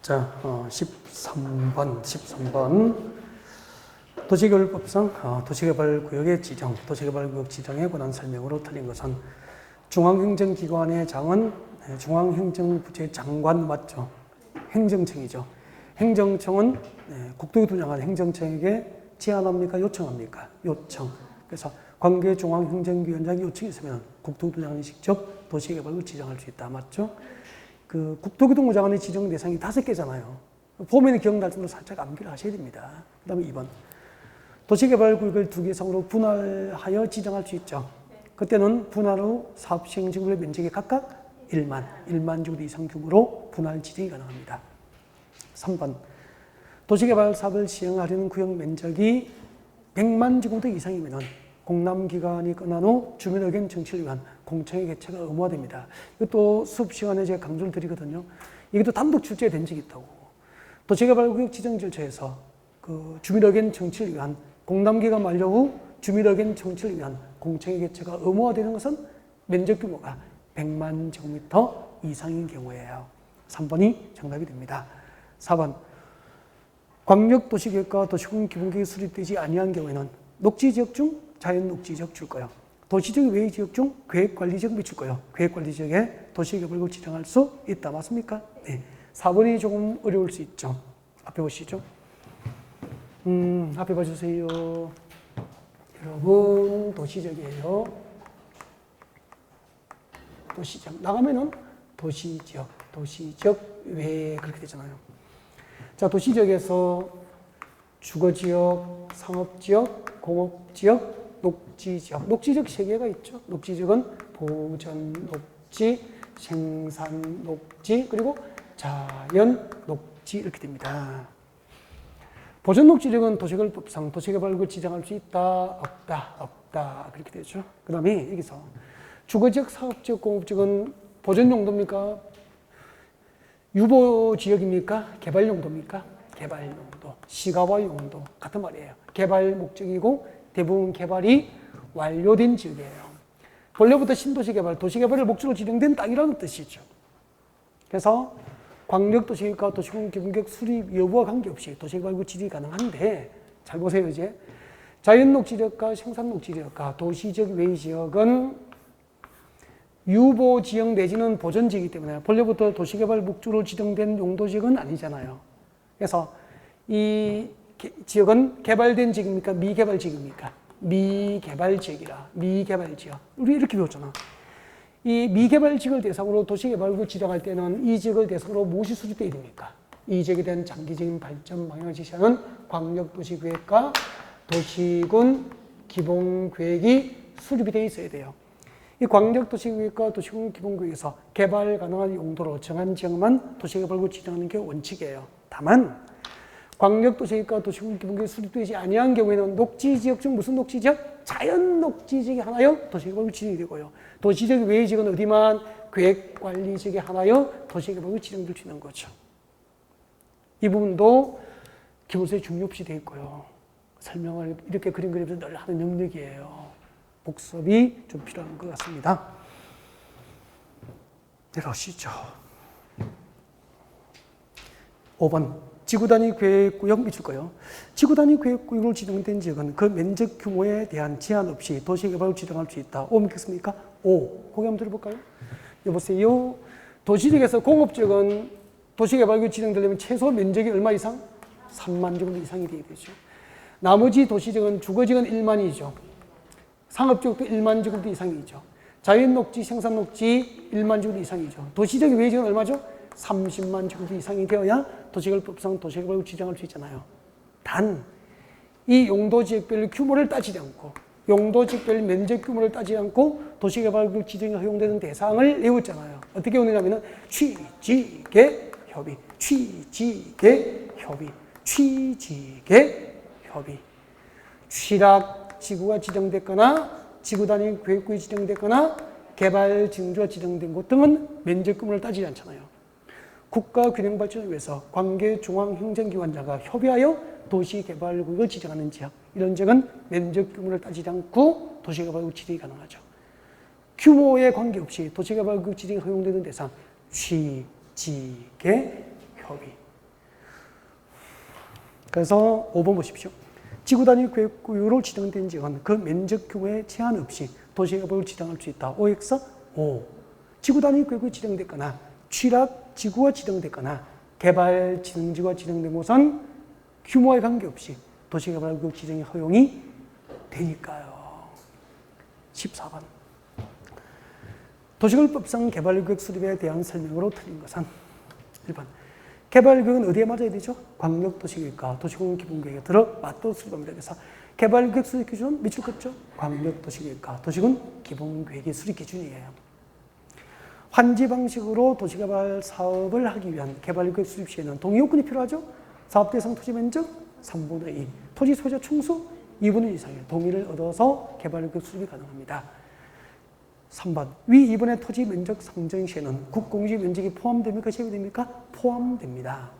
자, 13번. 도시개발법상 도시개발구역의 지정, 도시개발구역 지정에 관한 설명으로 틀린 것은 중앙행정기관의 장은 중앙행정부처의 장관 맞죠? 행정청이죠. 행정청은 국토교통 장관 행정청에게 제안합니까? 요청합니까? 요청. 그래서 관계 중앙행정위원장이 요청이 있으면 국토교통 장관이 직접 도시개발구역 지정할 수 있다. 맞죠? 그 국토교통부 장관의 지정 대상이 5개잖아요. 보면 기억날 정도로 살짝 암기를 하셔야 됩니다. 그 다음에 2번. 도시개발구역을 2개 이상으로 분할하여 지정할 수 있죠. 그때는 분할 후 사업 시행 지구의 면적이 각각 1만 제곱미터 이상 규모로 분할 지정이 가능합니다. 3번. 도시개발 사업을 시행하려는 구역 면적이 100만 제곱미터 이상이면 공람기간이 끝난 후 주민의견 청취를 위한 공청회 개최가 의무화됩니다. 이것도 수업 시간에 제가 강조를 드리거든요. 이것도 단독 출제된 적이 있다고. 도시개발구역 지정 절차에서 그 주민의견 청취를 위한 공람기간 만료 후 주민의견 청취를 위한 공청회 개최가 의무화되는 것은 면적 규모가 100만 제곱미터 이상인 경우예요. 3번이 정답이 됩니다. 4번. 광역도시계획과 도시군 기본계획이 수립되지 아니한 경우에는 녹지지역 중 자연녹지지역 줄 거예요. 도시적 외의 지역 중 계획관리지역 미칠 거예요. 계획관리지역에 도시개발구역 지정할 수 있다. 맞습니까? 네. 4번이 조금 어려울 수 있죠. 앞에 보시죠. 앞에 봐주세요. 여러분, 도시적이에요. 도시적. 나가면은 도시지역 외 그렇게 되잖아요. 자, 도시지역에서 주거지역, 상업지역, 공업지역, 녹지지역. 녹지지역 3개가 있죠. 녹지지역은 보전 녹지, 생산 녹지, 그리고 자연 녹지 이렇게 됩니다. 보전 녹지지역은 도시개발법상 도시개발구역 지정할 수 있다, 없다 그렇게 되죠. 그 다음에 여기서 주거지역, 사업지역, 공업지역은 보전 용도입니까? 유보지역입니까? 개발 용도입니까? 개발 용도. 시가화 용도. 같은 말이에요. 개발 목적이고 대부분 개발이 완료된 지역이에요. 본래부터 신도시 개발, 도시개발을 목적으로 지정된 땅이라는 뜻이죠. 그래서 광역도시계획과 도시군 기본계획 수립 여부와 관계없이 도시개발구역 지정이 가능한데, 잘 보세요 이제. 자연녹지지역과 생산녹지지역과 도시지역 외의 지역은 유보지역 내지는 보전지역이기 때문에 본래부터 도시개발 목적으로 지정된 용도지역은 아니잖아요. 그래서 이 지역은 개발된 지역입니까? 미개발 지역입니까? 미개발 지역이라. 미개발 지역. 우리 이렇게 배웠잖아. 이 미개발 지역을 대상으로 도시개발구역 지정할 때는 이 지역을 대상으로 무엇이 수립되어야 됩니까? 이 지역에 대한 장기적인 발전 방향을 제시하는 광역도시계획과 도시군 기본계획이 수립이 되어 있어야 돼요. 이 광역도시계획과 도시군 기본계획에서 개발 가능한 용도로 정한 지역만 도시개발구역 지정하는 게 원칙이에요. 다만 광역도시계획과 도시군 기본계획이 수립되지 아니한 경우에는 녹지지역 중 무슨 녹지지역? 자연녹지지역이 하나여 도시개발구역 지정이 되고요. 도시지역 외의 지역은 어디만? 계획관리지역이 하나여 도시개발구역 지정될 수 있는 거죠. 이 부분도 기본서에 중요시 되어 있고요. 설명을 이렇게 그림 그리면서 늘 하는 영역이에요. 복습이 좀 필요한 것 같습니다. 내려오시죠. 5번. 지구단위 계획구역 미칠 거예요. 지구단위 계획구역으로 지정된 지역은 그 면적 규모에 대한 제한 없이 도시개발구역 지정할 수 있다. O 믿겠습니까? O. 거기 한번 들어볼까요? 여보세요. 도시지역에서 공업지역은 도시개발구역 지정되려면 최소 면적이 얼마 이상? 3만 제곱미터 이상이 되어야 되죠. 나머지 도시지역은 주거지역은 1만이죠. 상업지역도 1만 제곱미터 이상이죠. 자연녹지, 생산녹지 1만 제곱미터 이상이죠. 도시지역 외의 지역은 얼마죠? 30만 제곱미터 이상이 되어야 도시개발법상 도시개발구역 지정할 수 있잖아요. 단, 이 용도지역별 규모를 따지지 않고, 용도지역별 면적 규모를 따지지 않고 도시개발구역 지정이 허용되는 대상을 외웠잖아요. 어떻게 외우느냐면 취지계 협의, 취지계 협의, 취지계 협의. 취락 지구가 지정됐거나 지구단위 계획구역이 지정됐거나 개발 징조가 지정된 곳 등은 면적 규모를 따지지 않잖아요. 국가 균형 발전을 위해서 관계 중앙행정기관장과 협의하여 도시개발구역을 지정하는 지역, 이런 지역은 면적 규모를 따지지 않고 도시개발구역 지정이 가능하죠. 규모에 관계없이 도시개발구역 지정이 허용되는 대상, 취지계 협의. 그래서 5번 보십시오. 지구 단위 계획구역으로 지정된 지역은 그 면적 규모에 제한 없이 도시개발을 지정할 수 있다. OX 5. 지구 단위 계획구역이 지정됐거나 취락 지구가 지정됐거나 개발 진흥지구가 지정된 곳은 규모에 관계없이 도시개발구역 지정이 허용이 되니까요. 14번. 도시개발법상 개발구역 수립에 대한 설명으로 틀린 것은 1번. 개발구역은 어디에 맞아야 되죠? 광역도시계획과 도시군기본계획에 들어 맞도록 수립합니다. 그래서 개발구역 수립 기준은 밑줄 긋죠? 광역도시계획과 도시군기본계획의 수립 기준이에요. 환지 방식으로 도시개발 사업을 하기 위한 개발구역 수립 시에는 동의 요건이 필요하죠? 사업 대상 토지 면적 3분의 2, 토지 소유자 총수 2분의 1 이상의 동의를 얻어서 개발구역 수립이 가능합니다. 3번, 위 2번의 토지 면적 상정 시에는 국공지 면적이 포함됩니까? 제외됩니까? 포함됩니다.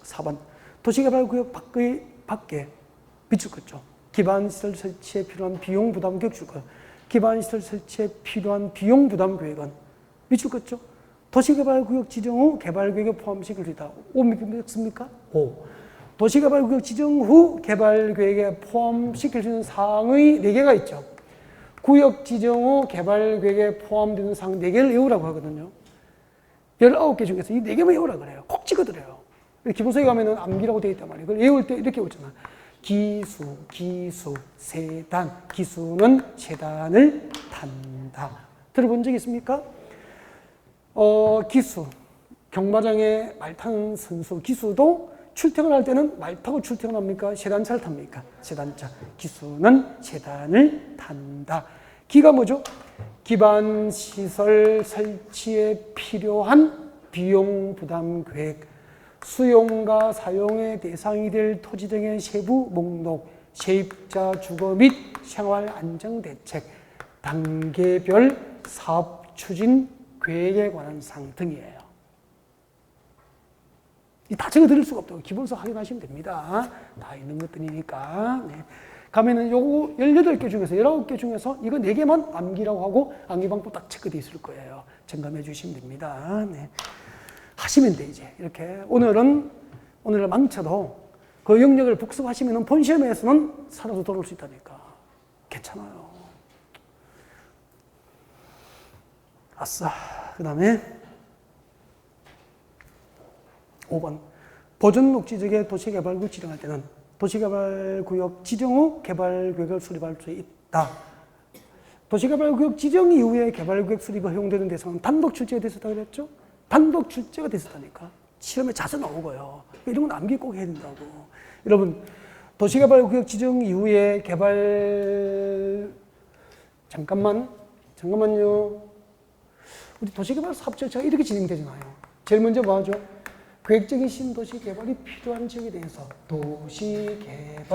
4번, 도시개발구역 밖에 밑줄 긋죠. 기반시설 설치에 필요한 비용 부담 계획주가 기반시설 설치에 필요한 비용 부담 계획은 밑줄 긋죠. 도시개발구역 지정 후 개발계획에 포함시킬 수 있다. 5 몇 씁니까? 5. 도시개발구역 지정 후 개발계획에 포함시킬 수 있는 사항의 4개가 있죠. 구역 지정 후 개발계획에 포함되는 사항 4개를 외우라고 하거든요. 19개 중에서 이 4개만 외우라고 그래요. 콕 찍어드려요. 기본서에 가면은 암기라고 되어 있단 말이에요. 그걸 외울 때 이렇게 외우잖아. 기수, 세단. 기수는 세단을 탄다. 들어본 적 있습니까? 기수. 경마장에 말 타는 선수. 기수도 출퇴근할 때는 말 타고 출퇴근합니까? 세단차를 탑니까? 세단차. 기수는 세단을 탄다. 기가 뭐죠? 기반시설 설치에 필요한 비용 부담 계획, 수용과 사용의 대상이 될 토지 등의 세부 목록, 세입자 주거 및 생활 안정 대책, 단계별 사업 추진 계획에 관한 사항 등이에요. 다 적어 드릴 수가 없다고 기본서 확인하시면 됩니다. 다 있는 것들이니까. 네. 가면은 요거 18개 중에서 19개 중에서 이거 4개만 암기라고 하고 암기방법 딱 체크되어 있을 거예요. 점검해 주시면 됩니다. 네. 하시면 돼 이제. 이렇게 오늘을 망쳐도 그 영역을 복습하시면은 본 시험에서는 살아서 돌아올 수 있다니까. 괜찮아요. 아싸. 그다음에 5번. 보존녹지지역의 도시개발구역 지정할 때는 도시개발구역 지정 후 개발계획을 수립할 수 있다. 도시개발구역 지정 이후에 개발구역 수립이 허용되는 대상은 단독 출제가 됐었다고 그랬죠? 단독 출제가 됐었다니까. 시험에 자주 나오고요. 이런 건 암기 꼭 해야 된다고. 여러분, 도시개발구역 지정 이후에 잠깐만요. 우리 도시개발 사업 절차가 이렇게 진행되잖아요. 제일 먼저 뭐 하죠? 계획적인 신도시 개발이 필요한 지역에 대해서 도시개발구역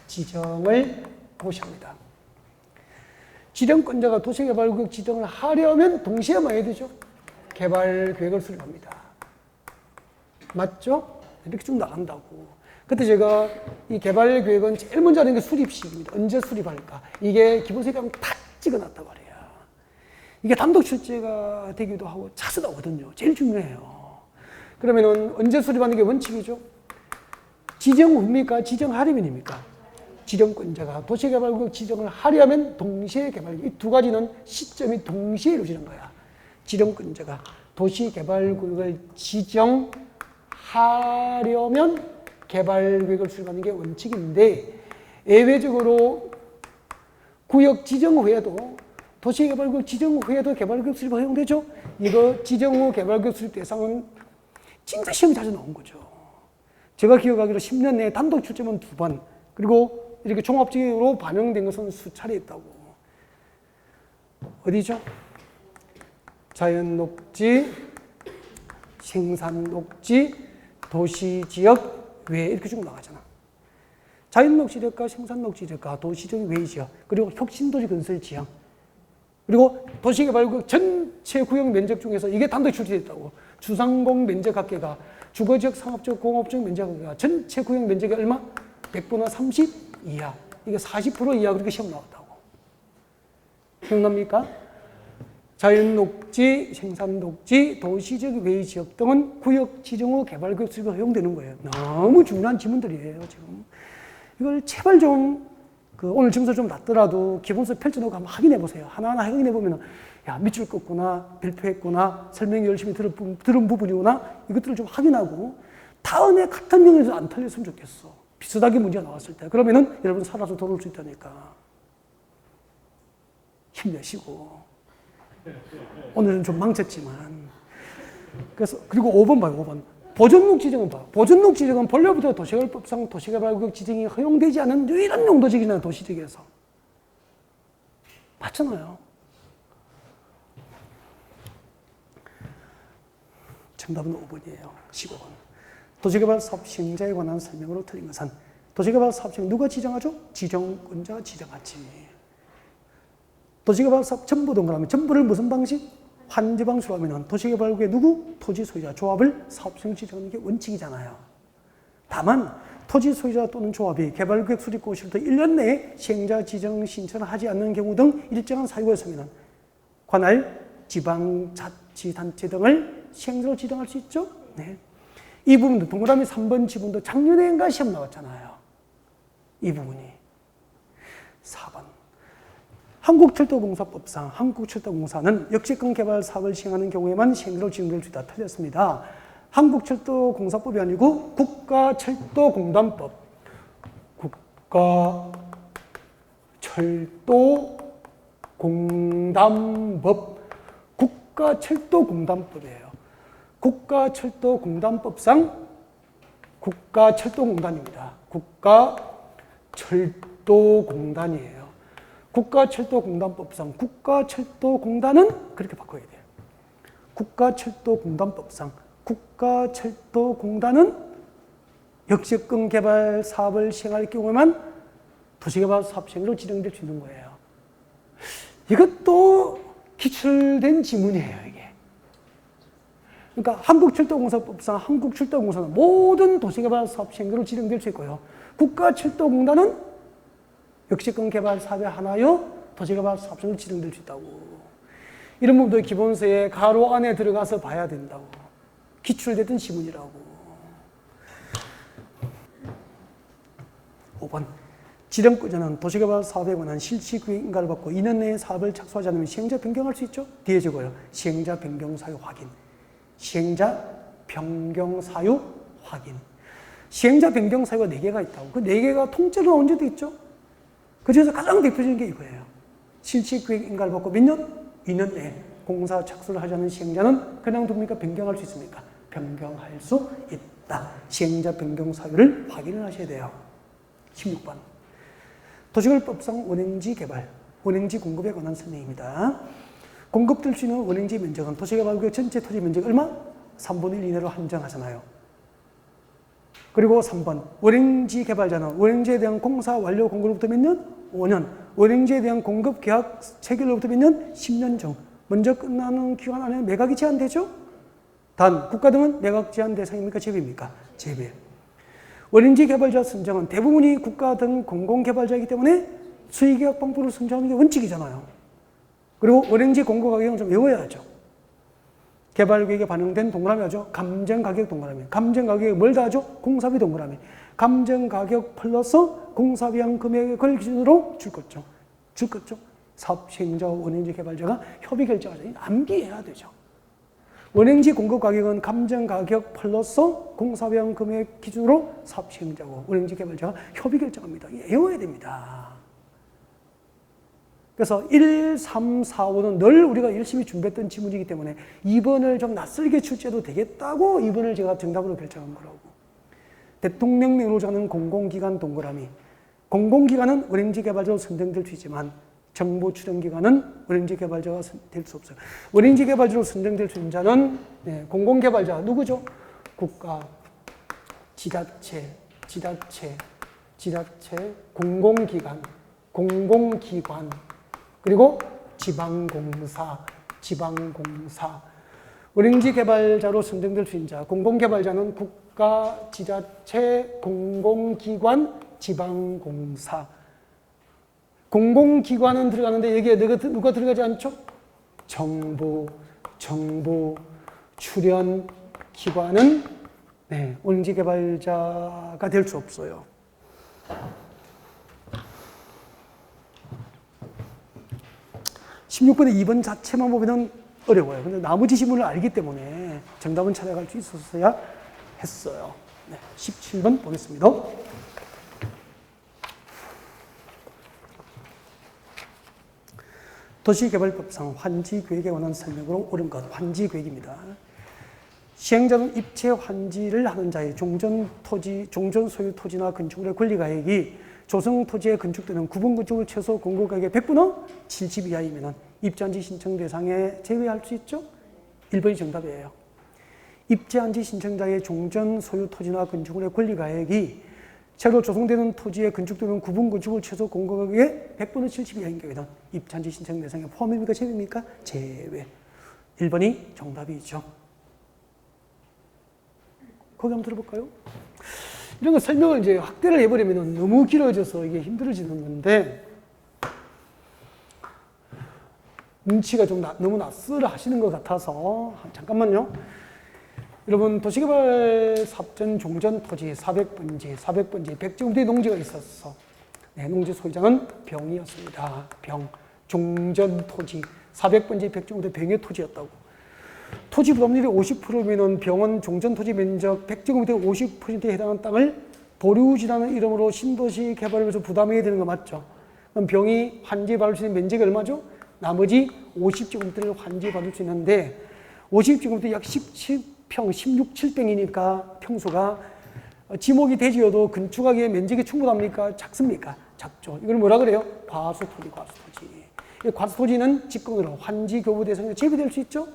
지정을 고시합니다. 지정권자가 도시개발구역 지정을 하려면 동시에 뭐 해야 되죠? 개발계획을 수립합니다. 맞죠? 이렇게 쭉 나간다고. 그때 제가 이 개발계획은 제일 먼저 하는 게 수립식입니다. 언제 수립할까? 이게 기본서에 가면 탁 찍어놨단 말이에요. 이게 단독 출제가 되기도 하고 자주 나오거든요. 제일 중요해요. 그러면은 언제 수립하는 게 원칙이죠? 지정 후입니까? 지정하려면입니까? 지정권자가 도시개발구역 지정을 하려면 동시에 개발, 이 두 가지는 시점이 동시에 이루어지는 거야. 지정권자가 도시개발구역을 지정하려면 개발계획을 수립하는 게 원칙인데 예외적으로 구역 지정 후에도 도시개발구역 지정 후에도 개발계획 수립 허용되죠? 이거 지정 후 개발계획 수립 대상은 진짜 시험이 자주 나온 거죠. 제가 기억하기로 10년 내에 단독 출제만 2번, 그리고 이렇게 종합적으로 반영된 것은 수차례 있다고. 어디죠? 자연녹지, 생산녹지, 도시지역, 외 이렇게 쭉 나가잖아. 자연녹지지역과 생산녹지지역과 도시지역, 외지역, 그리고 혁신도시 건설 지역, 그리고 도시개발구역 전체 구역 면적 중에서 이게 단독 출제됐다고. 주상공 면적 합계가 주거지역, 상업지역, 공업지역 면적 합계가 전체 구역 면적이 얼마? 100분의 30 이하. 이게 40% 이하 그렇게 시험 나왔다고. 기억납니까? 자연녹지, 생산녹지, 도시적 외지역 등은 구역 지정 후 개발구역 수립에 허용되는 거예요. 너무 중요한 지문들이에요, 지금. 이걸 제발 좀, 오늘 점수 좀 낮더라도 기본서 펼쳐놓고 한번 확인해 보세요. 하나하나 확인해 보면, 야, 밑줄 긋구나, 별표했구나, 설명이 열심히 들은 부분이구나, 이것들을 좀 확인하고, 다음에 같은 명에서 안 틀렸으면 좋겠어. 비슷하게 문제가 나왔을 때. 그러면은 여러분 살아서 돌아올 수 있다니까. 힘내시고. 오늘은 좀 망쳤지만. 그래서, 그리고 5번 봐요, 5번. 보존록 지정은 봐. 보존록 지정은 본래부터 도시개발법상 도시개발구역 지정이 허용되지 않은 유일한 용도지이잖아요, 도시지역에서. 맞잖아요. 정답은 5번이에요. 15번. 도시개발 사업 시행자에 관한 설명으로 틀린 것은 도시개발 사업 시행 누가 지정하죠? 지정권자가 지정하지. 도시개발 사업 전부 동그라미. 전부를 무슨 방식? 환지 방식으로 하면 도시개발구의 누구? 토지 소유자 조합을 사업 시행 지정하는 게 원칙이잖아요. 다만 토지 소유자 또는 조합이 개발구역 수립 고시부터 1년 내에 시행자 지정 신청을 하지 않는 경우 등 일정한 사유가 있으면 관할 지방자치단체 등을 시행자로 지정할 수 있죠. 네. 이 부분도 동그라미 3번 지분도 작년에인가 시험 나왔잖아요. 이 부분이. 4번. 한국철도공사법상 한국철도공사는 역세권 개발 사업을 시행하는 경우에만 시행자로 지정될 수 있다. 틀렸습니다. 한국철도공사법이 아니고 국가철도공단법. 국가철도공단법. 국가철도공단법이에요. 국가철도공단법상 국가철도공단입니다. 국가철도공단이에요. 국가철도공단법상 국가철도공단은 그렇게 바꿔야 돼요. 국가철도공단법상 국가철도공단은 역세권 개발 사업을 시행할 경우에만 도시개발 사업 시행으로 지정될 수 있는 거예요. 이것도 기출된 지문이에요, 이게. 그러니까 한국철도공사법상 한국철도공사는 모든 도시개발 사업 시행으로 지정될 수 있고요. 국가철도공단은 역세권 개발 사업의 하나여 도시개발 사업 시행으로 지정될 수 있다고. 이런 부분도 기본서에 가로 안에 들어가서 봐야 된다고. 기출됐던 지문이라고. 5번. 지정권자는 도시개발 사업에 관한 실시구역 인가를 받고 2년 내에 사업을 착수하지 않으면 시행자 변경할 수 있죠? 뒤에 적어요. 시행자 변경 사유 확인. 시행자 변경 사유 확인. 시행자 변경 사유가 4개가 있다고. 그 4개가 통째로 나온 적도 있죠? 그 중에서 가장 대표적인 게 이거예요. 실시구역 인가를 받고 몇 년? 2년 내에 공사 착수를 하지 않은 시행자는 그냥 둡니까? 변경할 수 있습니까? 변경할 수 있다. 시행자 변경 사유를 확인을 하셔야 돼요. 16번. 도시개발법상 원행지 개발, 원행지 공급에 관한 설명입니다. 공급될 수 있는 원행지 면적은 도시개발구역 전체 토지 면적 얼마? 3분의 1 이내로 한정하잖아요. 그리고 3번. 원행지 개발자는 원행지에 대한 공사 완료 공급으로부터 몇 년? 5년. 원행지에 대한 공급 계약 체결로부터 몇 년? 10년 중. 먼저 끝나는 기간 안에 매각이 제한되죠? 단, 국가 등은 매각 제한 대상입니까? 제외입니까? 제외. 원행지 개발자 선정은 대부분이 국가 등 공공개발자이기 때문에 수의계약 방법으로 선정하는 게 원칙이잖아요. 그리고 원행지 공고가격은 좀 외워야죠. 개발계획에 반영된 동그라미 하죠. 감정가격 동그라미. 감정가격에 뭘 더하죠? 공사비 동그라미. 감정가격 플러스 공사비용 금액을 기준으로 줄 거죠. 사업 시행자와 원행지 개발자가 협의 결정하자니 암기해야 되죠. 원행지 공급 가격은 감정 가격 플러스 공사비용 금액 기준으로 사업 시행자고 원행지 개발자가 협의 결정합니다. 외워야 됩니다. 그래서 1, 3, 4, 5는 늘 우리가 열심히 준비했던 지문이기 때문에 2번을 좀 낯설게 출제해도 되겠다고 2번을 제가 정답으로 결정한 거라고. 대통령령으로 정하는 공공기관 동그라미. 공공기관은 원행지 개발자로 선정될 수 있지만 정보 출연기관은 원행지 개발자가 될 수 없어요. 원행지 개발자로 선정될 수 있는 자는 공공개발자 누구죠? 국가, 지자체, 공공기관, 그리고 지방공사. 원행지 개발자로 선정될 수 있는 자, 공공개발자는 국가, 지자체, 공공기관, 지방공사. 공공기관은 들어가는데 여기에 누가 들어가지 않죠? 정부, 출연 기관은 원지개발자가 될 수 없어요. (16번의 2번) 자체만 보면 어려워요. 근데 나머지 지문을 알기 때문에 정답은 찾아갈 수 있었어야 했어요. 17번 보겠습니다. 도시개발법상 환지계획에 관한 설명으로 옳은 것, 환지계획입니다. 시행자는 입체 환지를 하는 자의 종전 소유 토지나 건축물의 권리가액이 조성 토지에 건축되는 구분 건축물 최소 공고가액의 100분의 70 이하이면 입제한지 신청 대상에 제외할 수 있죠? 1번이 정답이에요. 입제한지 신청자의 종전 소유 토지나 건축물의 권리가액이 새로 조성되는 토지에 건축되는 구분 건축물 최소 공고가액의 100분의 70 이하인 경우에는 입제한지 신청 대상에 포함입니까? 제외입니까? 제외. 1번이 정답이죠. 거기 한번 들어볼까요? 이런 거 설명을 이제 확대를 해버리면 너무 길어져서 이게 힘들어지는 건데, 눈치가 좀 너무 낯설어 하시는 것 같아서, 잠깐만요. 여러분, 도시개발 사업전 종전 토지 400번지, 100제곱미터의 농지가 있었어. 농지 소유자는 병이었습니다. 병. 종전 토지 400번지, 100제곱미터 병의 토지였다고. 토지 부담률이 50%면 병원 종전 토지 면적 100제곱미터 50%에 해당하는 땅을 보류지라는 이름으로 신도시 개발을 위해서 부담해야 되는 거 맞죠? 그럼 병이 환지받을 수 있는 면적이 얼마죠? 나머지 50제곱미터를 환지받을 수 있는데 50제곱미터 약 17평, 16, 7평이니까 평수가 지목이 대지여도 건축하기에 면적이 충분합니까? 작습니까? 작죠. 이걸 뭐라 그래요? 과수토지, 과수토지. 과수토지는 직권으로 환지 교부 대상에 제외될 수 있죠?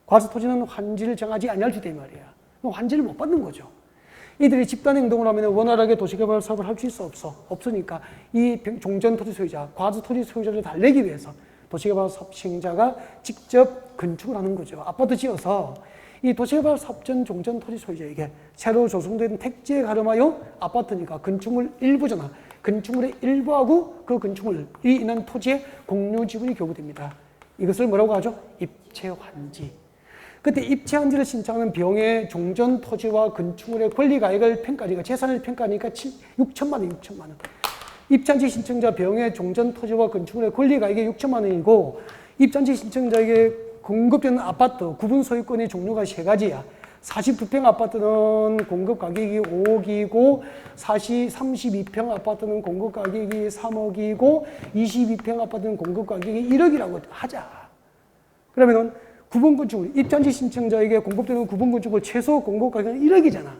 과수토지는 환지를 정하지 아니할 수 있단 말이야. 환지를 못 받는 거죠. 이들이 집단 행동을 하면 원활하게 도시개발 사업을 할 수 있어? 없어? 없으니까 이 종전토지 소유자, 과수토지 소유자를 달래기 위해서 도시개발 사업 시행자가 직접 건축을 하는 거죠. 아파트 지어서 이 도시개발 사업전 종전토지 소유자에게 새로 조성된 택지에 가름하여 아파트니까 건축물 일부잖아. 건축물의 일부하고 그 건축물이 있는 토지의 공유 지분이 교부됩니다. 이것을 뭐라고 하죠? 입체환지. 그때 입체환지를 신청하는 병의 종전 토지와 건축물의 권리가액을 평가하니까 재산을 평가하니까 6천만 원, 6천만 원. 입체환지 신청자 병의 종전 토지와 건축물의 권리가액이 6천만 원이고 입체환지 신청자에게 공급되는 아파트 구분 소유권의 종류가 세 가지야. 49평 아파트는 공급 가격이 5억이고 32평 아파트는 공급 가격이 3억이고 22평 아파트는 공급 가격이 1억이라고 하자. 그러면은 구분 건축물, 입자한지 신청자에게 공급되는 구분 건축물 최소 공급 가격은 1억이잖아.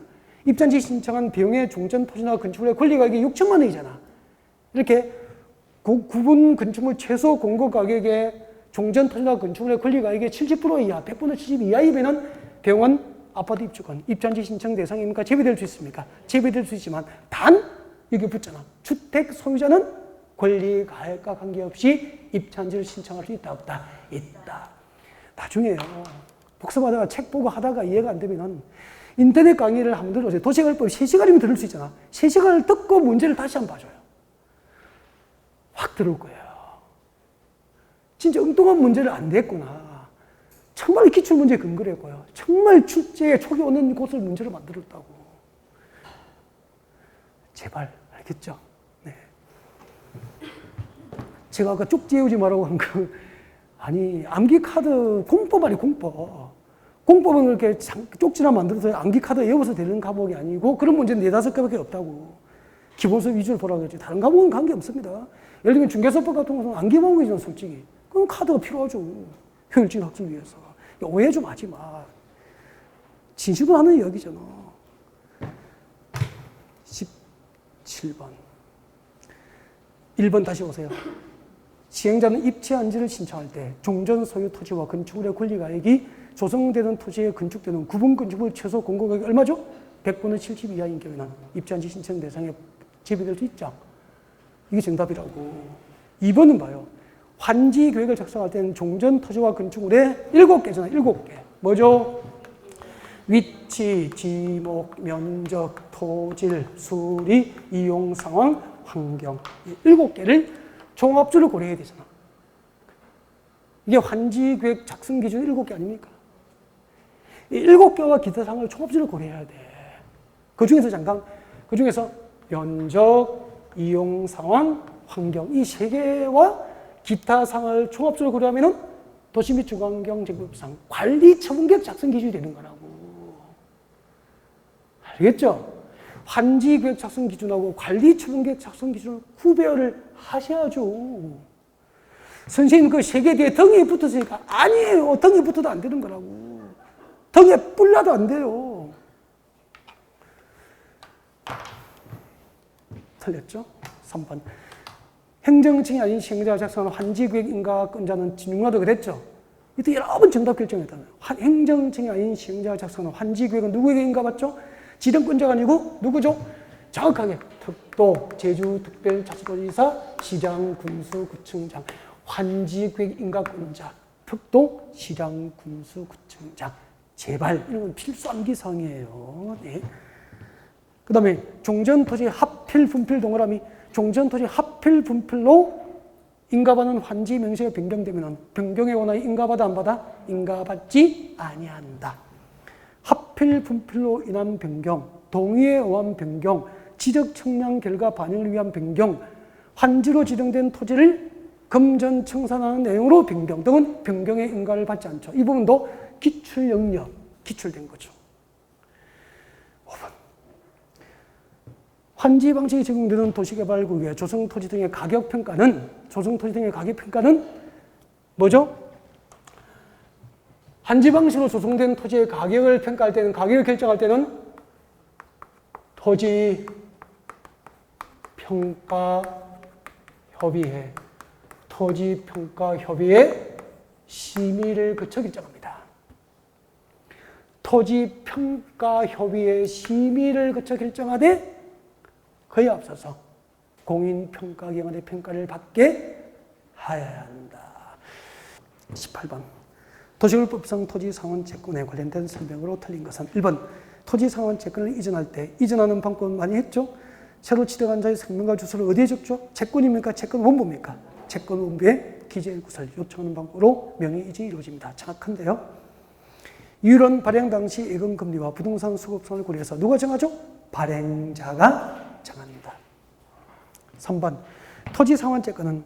입자한지 신청한 병의 종전 토지나 건축물의 권리 가격이 6천만 원이잖아. 이렇게 구분 건축물 최소 공급 가격의 종전 토지나 건축물의 권리 가격의 70% 이하, 100분의 70 이하이면은 병원 아파트 입주권, 입자한지 신청 대상입니까? 제외될 수 있습니까? 제외될 수 있지만 단 여기 붙잖아. 주택 소유자는 권리 가액과 관계없이 입자한지를 신청할 수 있다, 없다? 있다. 나중에요. 복습하다가 책 보고 하다가 이해가 안 되면 인터넷 강의를 한번 들어보세요. 도시개발법 3시간이면 들을 수 있잖아. 3시간을 듣고 문제를 다시 한번 봐줘요. 확 들어올 거예요. 진짜 엉뚱한 문제를 안 냈구나. 정말 기출문제 근거래고요. 정말 출제에 촉이 오는 곳을 문제로 만들었다고. 제발 알겠죠? 네. 제가 아까 쪽지우지 말라고 한 거 아니 암기카드 공법 아니 공법. 공법은 그렇게 쪽지나 만들어서 암기카드 외워서 되는 과목이 아니고 그런 문제는 4-5개밖에 없다고. 기본서 위주로 보라고 그랬지. 다른 과목은 관계없습니다. 예를 들면 중개사법 같은 것은 암기 과목이잖아 솔직히. 그럼 카드가 필요하죠. 효율적인 학습을 위해서. 오해 좀 하지 마. 진실로 하는 이야기잖아. 17번. 1번 다시 오세요. 시행자는 입체한지를 신청할 때 종전 소유 토지와 건축물의 권리가액이 조성되는 토지에 건축되는 구분 건축물 최소 공고가액이 얼마죠? 100분의 70 이하인 경우에는 입체한지 신청 대상에 제외될 수 있죠. 이게 정답이라고. 2번은 봐요. 환지 계획을 작성할 때는 종전 토지와 건축물의 7개잖아. 7개. 뭐죠? 위치, 지목, 면적, 토질, 수리, 이용 상황, 환경. 7개를 종합적으로 고려해야 되잖아. 이게 환지계획 작성 기준 7개 아닙니까? 이 7개와 기타 사항을 종합적으로 고려해야 돼. 그 중에서 면적, 이용 상황, 환경 이 3개와 기타 사항을 종합적으로 고려하면은 도시 및 주거환경 제도법상 관리 처분계획 작성 기준이 되는 거라고. 알겠죠? 환지계획 작성 기준하고 관리 처분계획 작성 기준을 구별을 하셔야죠. 선생님 그 3개 뒤에 덩이에 붙었으니까 아니에요. 덩이에 붙어도 안 되는 거라고. 덩이에 뿔라도 안 돼요. 틀렸죠? 3번. 행정청이 아닌 시행자가 작성한 환지계획 인가권자는 진중하다 그랬죠? 이때 여러 번 정답 결정했잖아요. 행정청이 아닌 시행자가 작성한 환지계획은 누구에게 인가받죠? 지정권자가 아니고 누구죠? 정확하게 특도, 제주, 특별자치도지사, 시장, 군수, 구청장, 환지계획 인가권자, 특도, 시장, 군수, 구청장. 제발 이런 건 필수 암기사항이에요. 네. 그 다음에 종전토지 합필 분필 동그라미 종전토지 합필 분필로 인가받는 환지 명세가 변경되면 변경에 원하여 인가받아 안 받아? 인가받지 아니한다. 합필 분필로 인한 변경, 동의에 의한 변경, 지적 측량 결과 반영을 위한 변경, 환지로 지정된 토지를 금전 청산하는 내용으로 변경 등은 변경의 인가를 받지 않죠. 이 부분도 기출 영역, 기출된 거죠. 5번. 환지 방식이 적용되는 도시개발구역의 조성토지 등의 가격평가는 뭐죠? 환지 방식으로 조성된 토지의 가격을 평가할 때는, 가격을 결정할 때는 토지평가협의회 심의를 거쳐 결정합니다. 토지평가협의회 심의를 거쳐 결정하되 그에 앞서서 공인평가기관의 평가를 받게 하여야 한다. 18번. 도시개발법상 토지상환채권에 관련된 설명으로 틀린 것은 1번. 토지상환채권을 이전할 때 이전하는 방법은 많이 했죠. 새로 취득한 자의 성명과 주소를 어디에 적죠? 채권입니까? 채권원부입니까? 채권원부에 기재구설 요청하는 방법으로 명의이전이 이루어집니다. 정확한데요. 이율은 발행 당시 예금금리와 부동산 수급성을 고려해서 누가 정하죠? 발행자가 정합니다. 3번. 토지상환채권은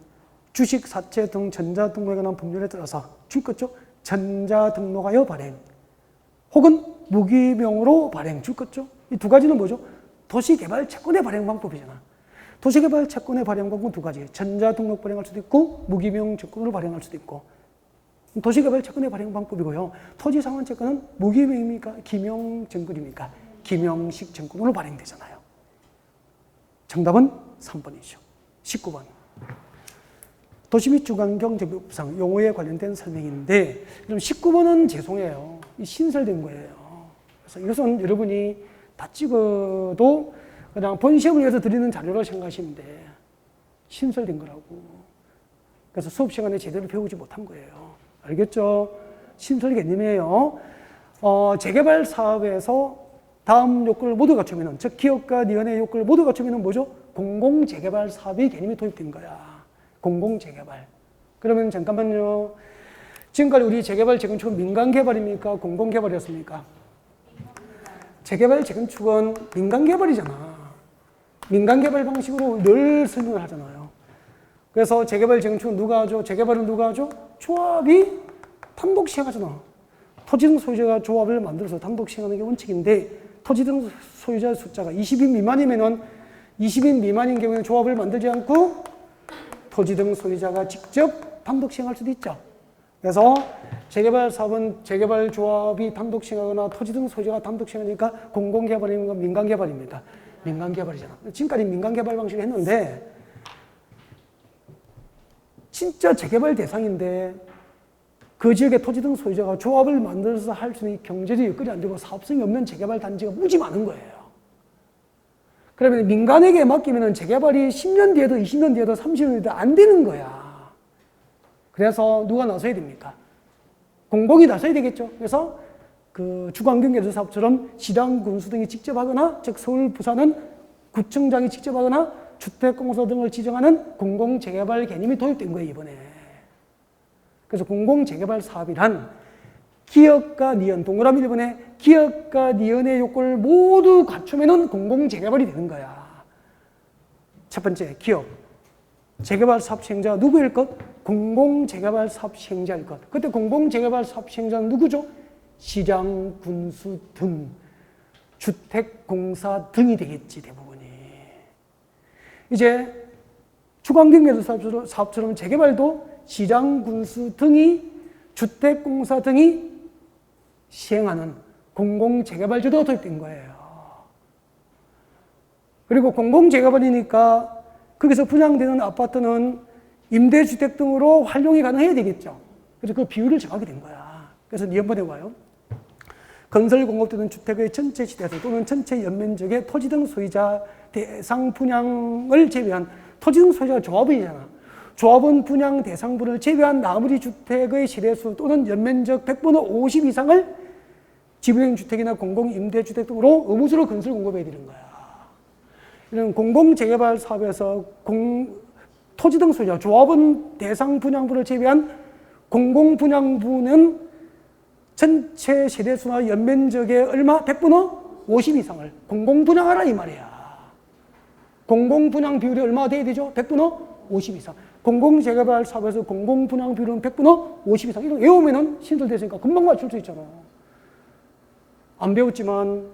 주식, 사채 등 전자등록에 관한 법률에 따라서 줄것죠? 전자등록하여 발행 혹은 무기명으로 발행 줄것죠? 이 두 가지는 뭐죠? 도시개발채권의 발행 방법이잖아. 도시개발채권의 발행 방법은 두 가지. 전자등록 발행할 수도 있고 무기명 채권으로 발행할 수도 있고. 도시개발채권의 발행 방법이고요. 토지상환채권은 무기명입니까? 기명증권입니까? 기명식 증권으로 발행되잖아요. 정답은 3번이죠. 19번. 도시 및 주거환경제도법상 용어에 관련된 설명인데, 그럼 19번은 죄송해요. 이 신설된 거예요. 그래서 이것은 여러분이 다 찍어도 그냥 본 시험을 위해서 드리는 자료로 생각하시면 돼. 신설된 거라고. 그래서 수업 시간에 제대로 배우지 못한 거예요. 알겠죠? 신설 개념이에요. 재개발 사업에서 다음 요건을 모두 갖추면은, 즉 기업과 니은의 요건을 모두 갖추면은 뭐죠? 공공재개발 사업의 개념이 도입된 거야. 공공재개발. 그러면 잠깐만요. 지금까지 우리 재개발 재건축은 민간개발입니까? 공공개발이었습니까? 재개발 재건축은 민간개발이잖아. 민간개발 방식으로 늘 설명을 하잖아요. 그래서 재개발 재건축은 누가 하죠? 재개발은 누가 하죠? 조합이 단독 시행하잖아. 토지 등 소유자가 조합을 만들어서 단독 시행하는 게 원칙인데, 토지 등 소유자 숫자가 20인 미만이면은 20인 미만인 경우에는 조합을 만들지 않고 토지 등 소유자가 직접 단독 시행할 수도 있죠. 그래서 재개발 사업은 재개발 조합이 단독 시행하거나 토지 등 소유자가 단독 시행하니까 공공개발입니까? 민간개발입니까? 민간개발이잖아. 지금까지 민간개발 방식을 했는데 진짜 재개발 대상인데 그 지역의 토지 등 소유자가 조합을 만들어서 할 수 있는 경제적 여건이 안 되고 사업성이 없는 재개발 단지가 무지 많은 거예요. 그러면 민간에게 맡기면 재개발이 10년 뒤에도 20년 뒤에도 30년 뒤에도 안 되는 거야. 그래서 누가 나서야 됩니까? 공공이 나서야 되겠죠. 그래서 그 주거환경개발사업처럼 시당, 군수 등이 직접 하거나, 즉 서울, 부산은 구청장이 직접 하거나 주택공사 등을 지정하는 공공재개발 개념이 도입된 거예요, 이번에. 그래서 공공재개발 사업이란 기업과 니은, 동그라미 1번에 기업과 니은의 요건을 모두 갖추면은 공공재개발이 되는 거야. 첫 번째, 기업. 재개발 사업 시행자가 누구일 것? 공공재개발 사업 시행자일 것. 그때 공공재개발 사업 시행자는 누구죠? 시장, 군수 등, 주택공사 등이 되겠지, 대부분이. 이제 주관경계도 사업처럼 재개발도 시장, 군수 등이, 주택공사 등이 시행하는 공공재개발제도가 도입된 거예요. 그리고 공공재개발이니까 거기서 분양되는 아파트는 임대주택 등으로 활용이 가능해야 되겠죠. 그래서 그 비율을 정하게 된 거야. 그래서 네 한번 해봐요. 건설 공급되는 주택의 전체 시대수 또는 전체 연면적의 토지 등 소유자 대상 분양을 제외한 토지 등 소유자가 조합원이잖아. 조합원 분양 대상분을 제외한 나머지 주택의 시대수 또는 연면적 100분의 50 이상을 지부행주택이나 공공임대주택 등으로 의무적으로 건설 공급해야 되는 거야. 이런 공공재개발 사업에서 토지 등 소유자, 조합원 대상 분양분을 제외한 공공분양분은 전체 세대수나 연면적의 얼마? 100분의 50 이상을 공공분양하라 이 말이야. 공공분양 비율이 얼마나 돼야 되죠? 100분의 50 이상. 공공재개발 사업에서 공공분양 비율은 100분의 50 이상. 이거 외우면은 신설됐으니까 금방 맞출 수 있잖아. 안 배웠지만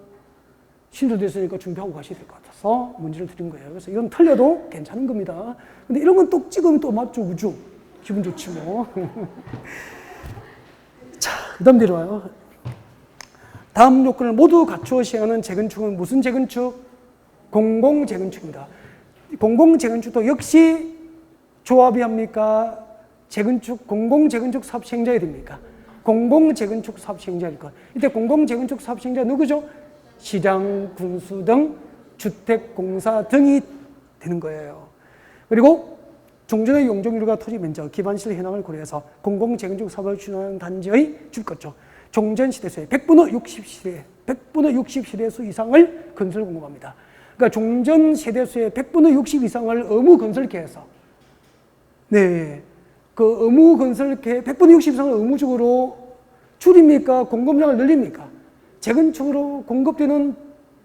신설됐으니까 준비하고 가셔야 될 것 같아서 문제를 드린 거예요. 그래서 이건 틀려도 괜찮은 겁니다. 근데 이런 건 똑 찍으면 또 맞죠, 우주. 기분 좋지 뭐. 자, 그 다음 내려와요. 다음 요건을 모두 갖추어 시행하는 재건축은 무슨 재건축? 공공재건축입니다. 공공재건축도 역시 조합이 합니까? 재건축, 공공재건축 사업 시행자가 됩니까? 공공재건축 사업 시행자일 것. 이때 공공재건축 사업 시행자 누구죠? 시장, 군수 등 주택공사 등이 되는 거예요. 그리고 종전의 용적률과 토지 면적, 기반시설 현황을 고려해서 공공재건축 사업을 추진하는 단지의 주거죠. 종전 시대수의 100분의 60시대, 100분의 60시대수 이상을 건설 공급합니다. 그러니까 종전 세대수의 100분의 60 이상을 의무 건설계에서 네, 그 의무 건설계 100분의 60 이상을 의무적으로 줄입니까? 공급량을 늘립니까? 재건축으로 공급되는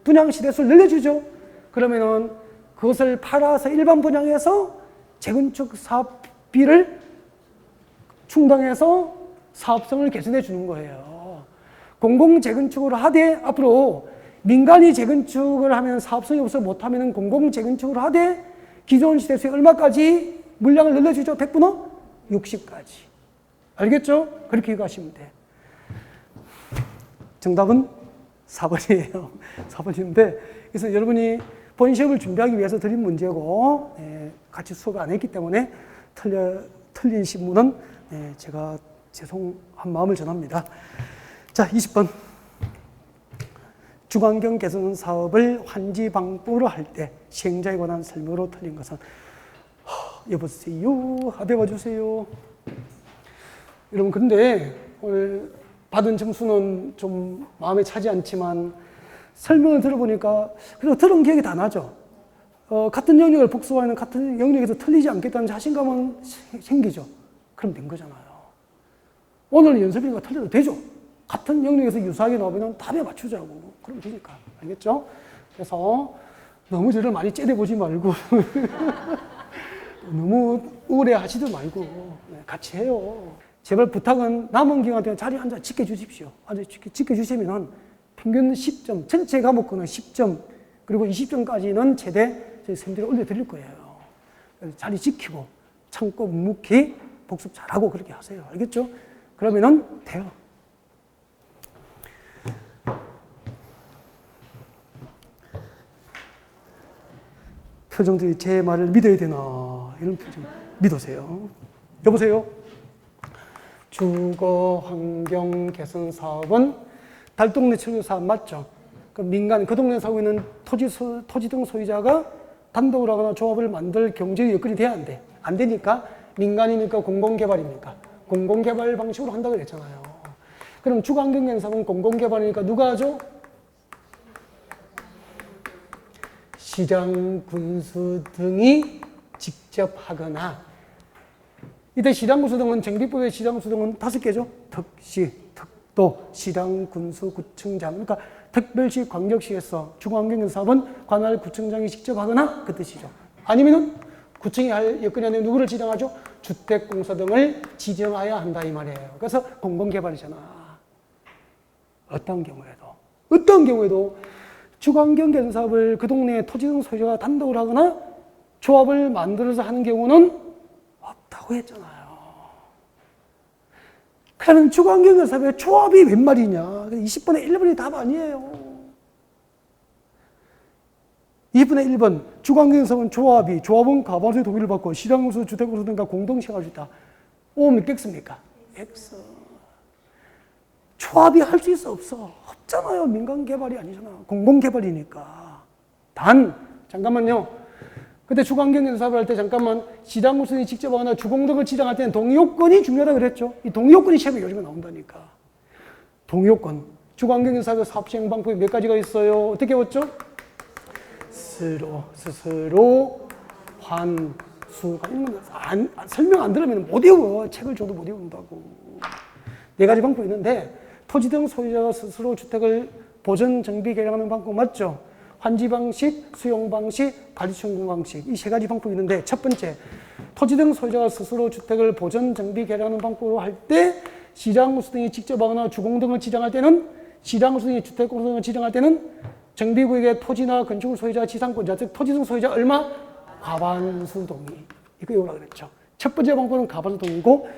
분양 시대수를 늘려주죠. 그러면은 그것을 팔아서 일반 분양해서 재건축 사업비를 충당해서 사업성을 개선해 주는 거예요. 공공재건축으로 하되 앞으로 민간이 재건축을 하면 사업성이 없어서 못하면 공공재건축으로 하되 기존 시대수에 얼마까지 물량을 늘려주죠? 100분의 60까지. 알겠죠? 그렇게 이해하시면 돼. 정답은 4번이에요. 4번인데, 그래서 여러분이 본 시험을 준비하기 위해서 드린 문제고, 같이 수업을 안 했기 때문에 틀린 신문은 제가 죄송한 마음을 전합니다. 자, 20번. 주관경 개선 사업을 환지 방법으로 할 때 시행자에 관한 설명으로 틀린 것은 여보세요? 배워 주세요. 여러분, 근데 오늘 받은 점수는 좀 마음에 차지 않지만 설명을 들어보니까 그래도 들은 기억이 다 나죠. 같은 영역을 복습하는 같은 영역에서 틀리지 않겠다는 자신감은 생기죠. 그럼 된 거잖아요. 오늘 연습이니까 틀려도 되죠. 같은 영역에서 유사하게 나오면 답에 맞추자고. 그럼 되니까. 알겠죠? 그래서 너무 저를 많이 째려보지 말고 너무 우울해하지도 말고 같이 해요. 제발 부탁은 남은 기간 동안 자리에 앉아 지켜주십시오. 앉아 지켜주시면 평균 10점, 전체 과목은 10점, 그리고 20점까지는 최대 저희 선생님들이 올려드릴 거예요. 자리 지키고 참고 묵묵히 복습 잘하고 그렇게 하세요. 알겠죠? 그러면은 돼요. 표정들이 제 말을 믿어야 되나 이런 표정 믿으세요. 여보세요? 주거 환경 개선 사업은 달동네 철교 사업 맞죠? 그 민간 그 동네에 살고 있는 토지 등 소유자가 단독으로 하거나 조합을 만들 경제의 여건이 돼야 안 돼. 안 되니까 민간입니까? 공공개발입니까? 공공개발 방식으로 한다고 그랬잖아요. 그럼 주거 환경 개선 사업은 공공개발이니까 누가 하죠? 시장, 군수 등이 직접 하거나 이때 시장군수등은 정비법의 시장군수등은 5개죠. 특시, 특도, 시장, 군수, 구청장. 그러니까 특별시, 광역시에서 중앙경영사업은 관할 구청장이 직접 하거나 그 뜻이죠. 아니면은 구청이 할 여건이 아니면 누구를 지정하죠? 주택공사 등을 지정해야 한다 이 말이에요. 그래서 공공개발이잖아. 어떤 경우에도 주관경영사업을 그 동네의 토지 등 소유자가 단독으로 하거나 조합을 만들어서 하는 경우는 없다고 했잖아요. 그러면 주관경영사업의 조합이 웬 말이냐? 20분의 1번이 답 아니에요. 2분의 1번 주관경영사업은 조합은 과반수의 동의를 받고 시장공사, 주택공사 등과 공동 시행할 수 있다. O 몇 X입니까? X. 조합이 할 수 있어 없어? 없잖아요. 민간개발이 아니잖아. 공공개발이니까. 잠깐만요. 그때 주관경영사업을 할 때 잠깐만 시장공사이 직접 하거나 주공등을 지정할 때는 동의요건이 중요하다고 그랬죠. 이 동의요건이 시험에 요즘에 나온다니까. 동의요건. 주관경영사업의 사업시행 방법이 몇 가지가 있어요. 어떻게 외웠죠? 스스로, 환수가 있는 거. 설명 안 들으면 못 외워. 책을 줘도 못 외운다고. 4가지 방법이 있는데 토지 등 소유자가 스스로 주택을 보전, 정비, 개량하는 방법 맞죠? 환지 방식, 수용 방식, 관리 청구 방식 이 3가지 방법이 있는데 첫 번째 토지 등 소유자가 스스로 주택을 보전, 정비, 개량하는 방법으로 할 때 시장공사 등이 직접 하거나 주공등을 지정할 때는 시장공사 등이 주택공사 등을 지정할 때는 정비구역의 토지나 건축물 소유자, 지상권자 즉 토지 등 소유자 얼마? 과반수 동의. 이거 외우라 그랬죠. 첫 번째 방법은 과반수 동의고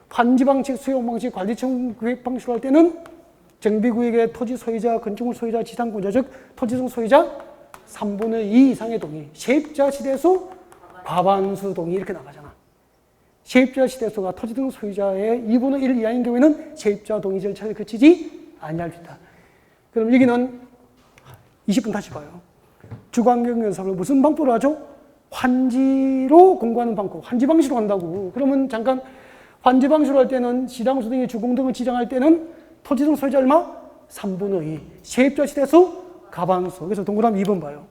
환지 방식, 수용 방식, 관리 청구 구획 방식으로 할 때는 정비구역의 토지 소유자, 건축물 소유자, 지상권자 즉 토지 등 소유자 3분의 2 이상의 동의. 세입자 시대수 과반수 동의 이렇게 나가잖아. 세입자 시대수가 토지 등 소유자의 2분의 1 이하인 경우에는 세입자 동의 절차를 거치지 아니할 수 있다. 그럼 여기는 20분 다시 봐요. 주관경영사업을 무슨 방법으로 하죠? 환지로 공고하는 방법. 환지 방식으로 한다고. 그러면 잠깐 환지 방식으로 할 때는 시장공사 등의 주공등을 지정할 때는 토지 등 소유자 얼마? 3분의 2. 세입자 시대수 과반수. 그래서 동그라미 2번 봐요.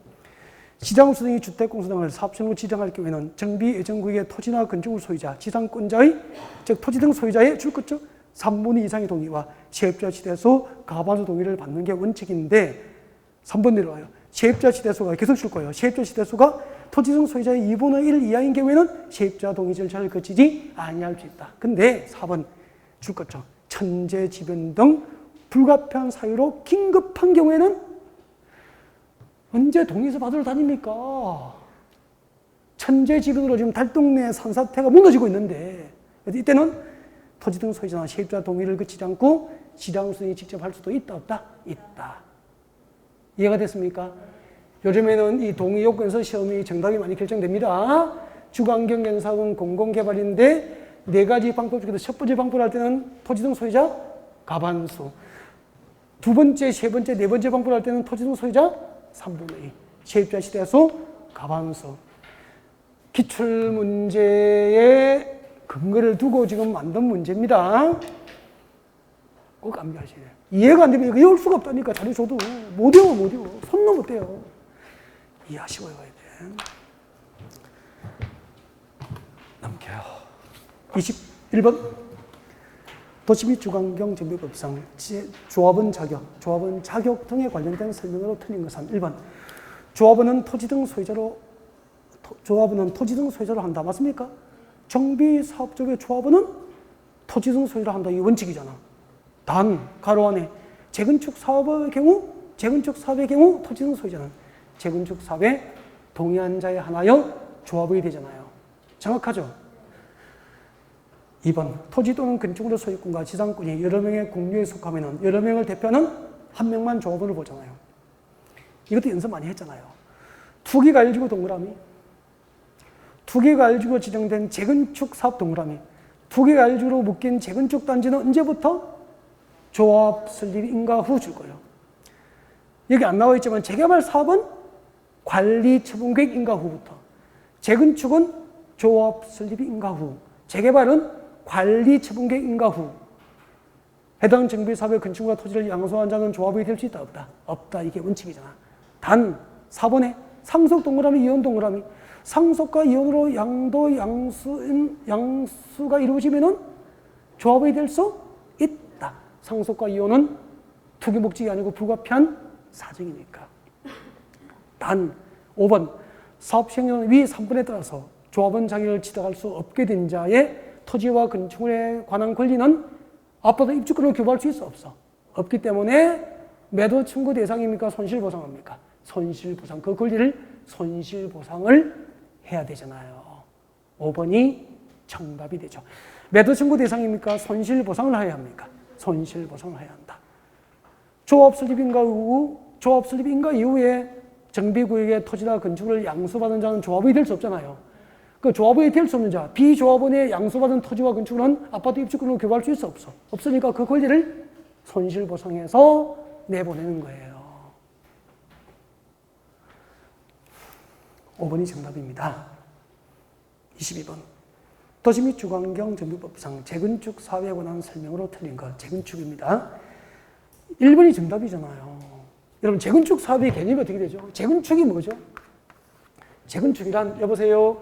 시장공사 등이 주택공사 등을 사업시행으로 지정할 경우에는 정비 예정구역의 토지나 건축물 소유자, 지상권자의 즉 토지 등 소유자의 줄 것죠? 3분의 2 이상의 동의와 세입자 시대수 과반수 동의를 받는 게 원칙인데 3번 내려와요. 세입자 시대수가 계속 줄 거예요. 세입자 시대수가 토지 등 소유자의 2분의 1 이하인 경우에는 세입자 동의 절차를 거치지 아니할 수 있다. 근데 4번 줄 거죠. 천재지변 등 불가피한 사유로 긴급한 경우에는 언제 동의서 받으러 다닙니까? 천재지변으로 지금 달동네 산사태가 무너지고 있는데 이때는 토지 등 소유자나 세입자 동의를 거치지 않고 시장공사이 직접 할 수도 있다 없다? 있다. 이해가 됐습니까? 요즘에는 이 동의 요건에서 시험이 정답이 많이 결정됩니다. 주관경영사업은 공공개발인데 4가지 방법 중에서 첫 번째 방법을 할 때는 토지 등 소유자 과반수. 두 번째, 세 번째, 네 번째 방법을 할 때는 토지 등 소유자 3분의 2. 세입자 시대수 과반수. 기출문제의 근거를 두고 지금 만든 문제입니다. 꼭 암기하셔야 돼요. 이해가 안 되면 이거 외울 수가 없다니까. 자료 줘도 못 외워. 손도 못 대요. 이해하시고 외워야 돼. 넘겨요. 21번 도시 및 주관경 정비법상 조합원 자격 등에 관련된 설명으로 틀린 것은 1번 조합원은 토지 등 소유자로 한다. 맞습니까? 정비사업 쪽의 조합원은 토지 등 소유자로 한다. 이게 원칙이잖아. 가로 안에 재건축 사업의 경우 토지 등 소유자는 재건축 사업에 동의한 자에 한하여 조합이 되잖아요. 정확하죠? 2번 토지 또는 건축물의 소유권과 지상권이 여러 명의 공유에 속하면 여러 명을 대표하는 한 명만 조합원을 보잖아요. 이것도 연습 많이 했잖아요. 투기가 알지고 동그라미, 투기가 알지고 지정된 재건축 사업 동그라미, 투기가 알지로 묶인 재건축 단지는 언제부터? 조합 설립 인가 후 줄 거예요. 여기 안 나와 있지만 재개발 사업은 관리 처분 계획 인가 후부터, 재건축은 조합 설립 인가 후, 재개발은 관리 처분 계획 인가 후. 해당 정비 사업의 건축물과 토지를 양수한 자는 조합이 될 수 있다 없다? 없다. 이게 원칙이잖아. 단 4번에 상속 동그라미, 이혼 동그라미. 상속과 이혼으로 양도 양수가 이루어지면은 조합이 될 수 있다. 상속과 이혼은 투기 목적이 아니고 불가피한 사정이니까. 단 5번 사업 시행령 위 3번에 따라서 조합원 자격을 취득할 수 없게 된 자의 토지와 건축물에 관한 권리는 앞으로 입주권을 교부할 수 있어 없어? 없기 때문에 매도 청구 대상입니까? 손실보상합니까? 손실보상. 그 권리를 손실보상을 해야 되잖아요. 5번이 정답이 되죠. 매도 청구 대상입니까? 손실보상을 해야 합니까? 손실보상을 해야 한다. 조합 설립인가 이후에 정비구역의 토지나 건축을 양수받은 자는 조합원이 될 수 없잖아요. 그 조합원이 될 수 없는 자, 비조합원의 양수받은 토지와 건축은 아파트 입주권으로 교부할 수 있어 없어? 없으니까 그 권리를 손실보상해서 내보내는 거예요. 5번이 정답입니다. 22번. 도시 및 주거환경 정비법상 재건축 사업에 관한 설명으로 틀린 것. 재건축입니다. 1번이 정답이잖아요. 여러분, 재건축 사업의 개념이 어떻게 되죠? 재건축이 뭐죠? 재건축이란, 여보세요?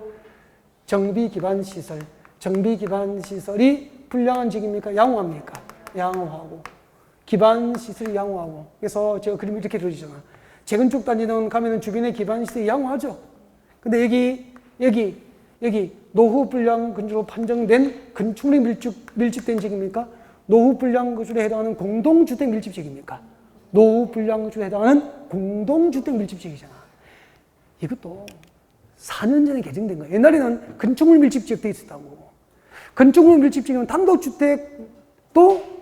정비 기반 시설. 정비 기반 시설이 불량한 지역입니까? 양호합니까? 양호하고. 기반 시설이 양호하고. 그래서 제가 그림을 이렇게 그려주잖아. 재건축 단지는 가면은 주변의 기반 시설이 양호하죠. 근데 여기 노후 불량 건축으로 판정된 건축물이 밀집된 지역입니까? 노후 불량 건축에 해당하는 공동주택 밀집 지역입니까? 노후 불량 건축에 해당하는 공동주택 밀집 지역이잖아. 이것도 4년 전에 개정된 거야. 옛날에는 건축물 밀집 지역도 있었다고. 건축물 밀집 지역은 단독주택도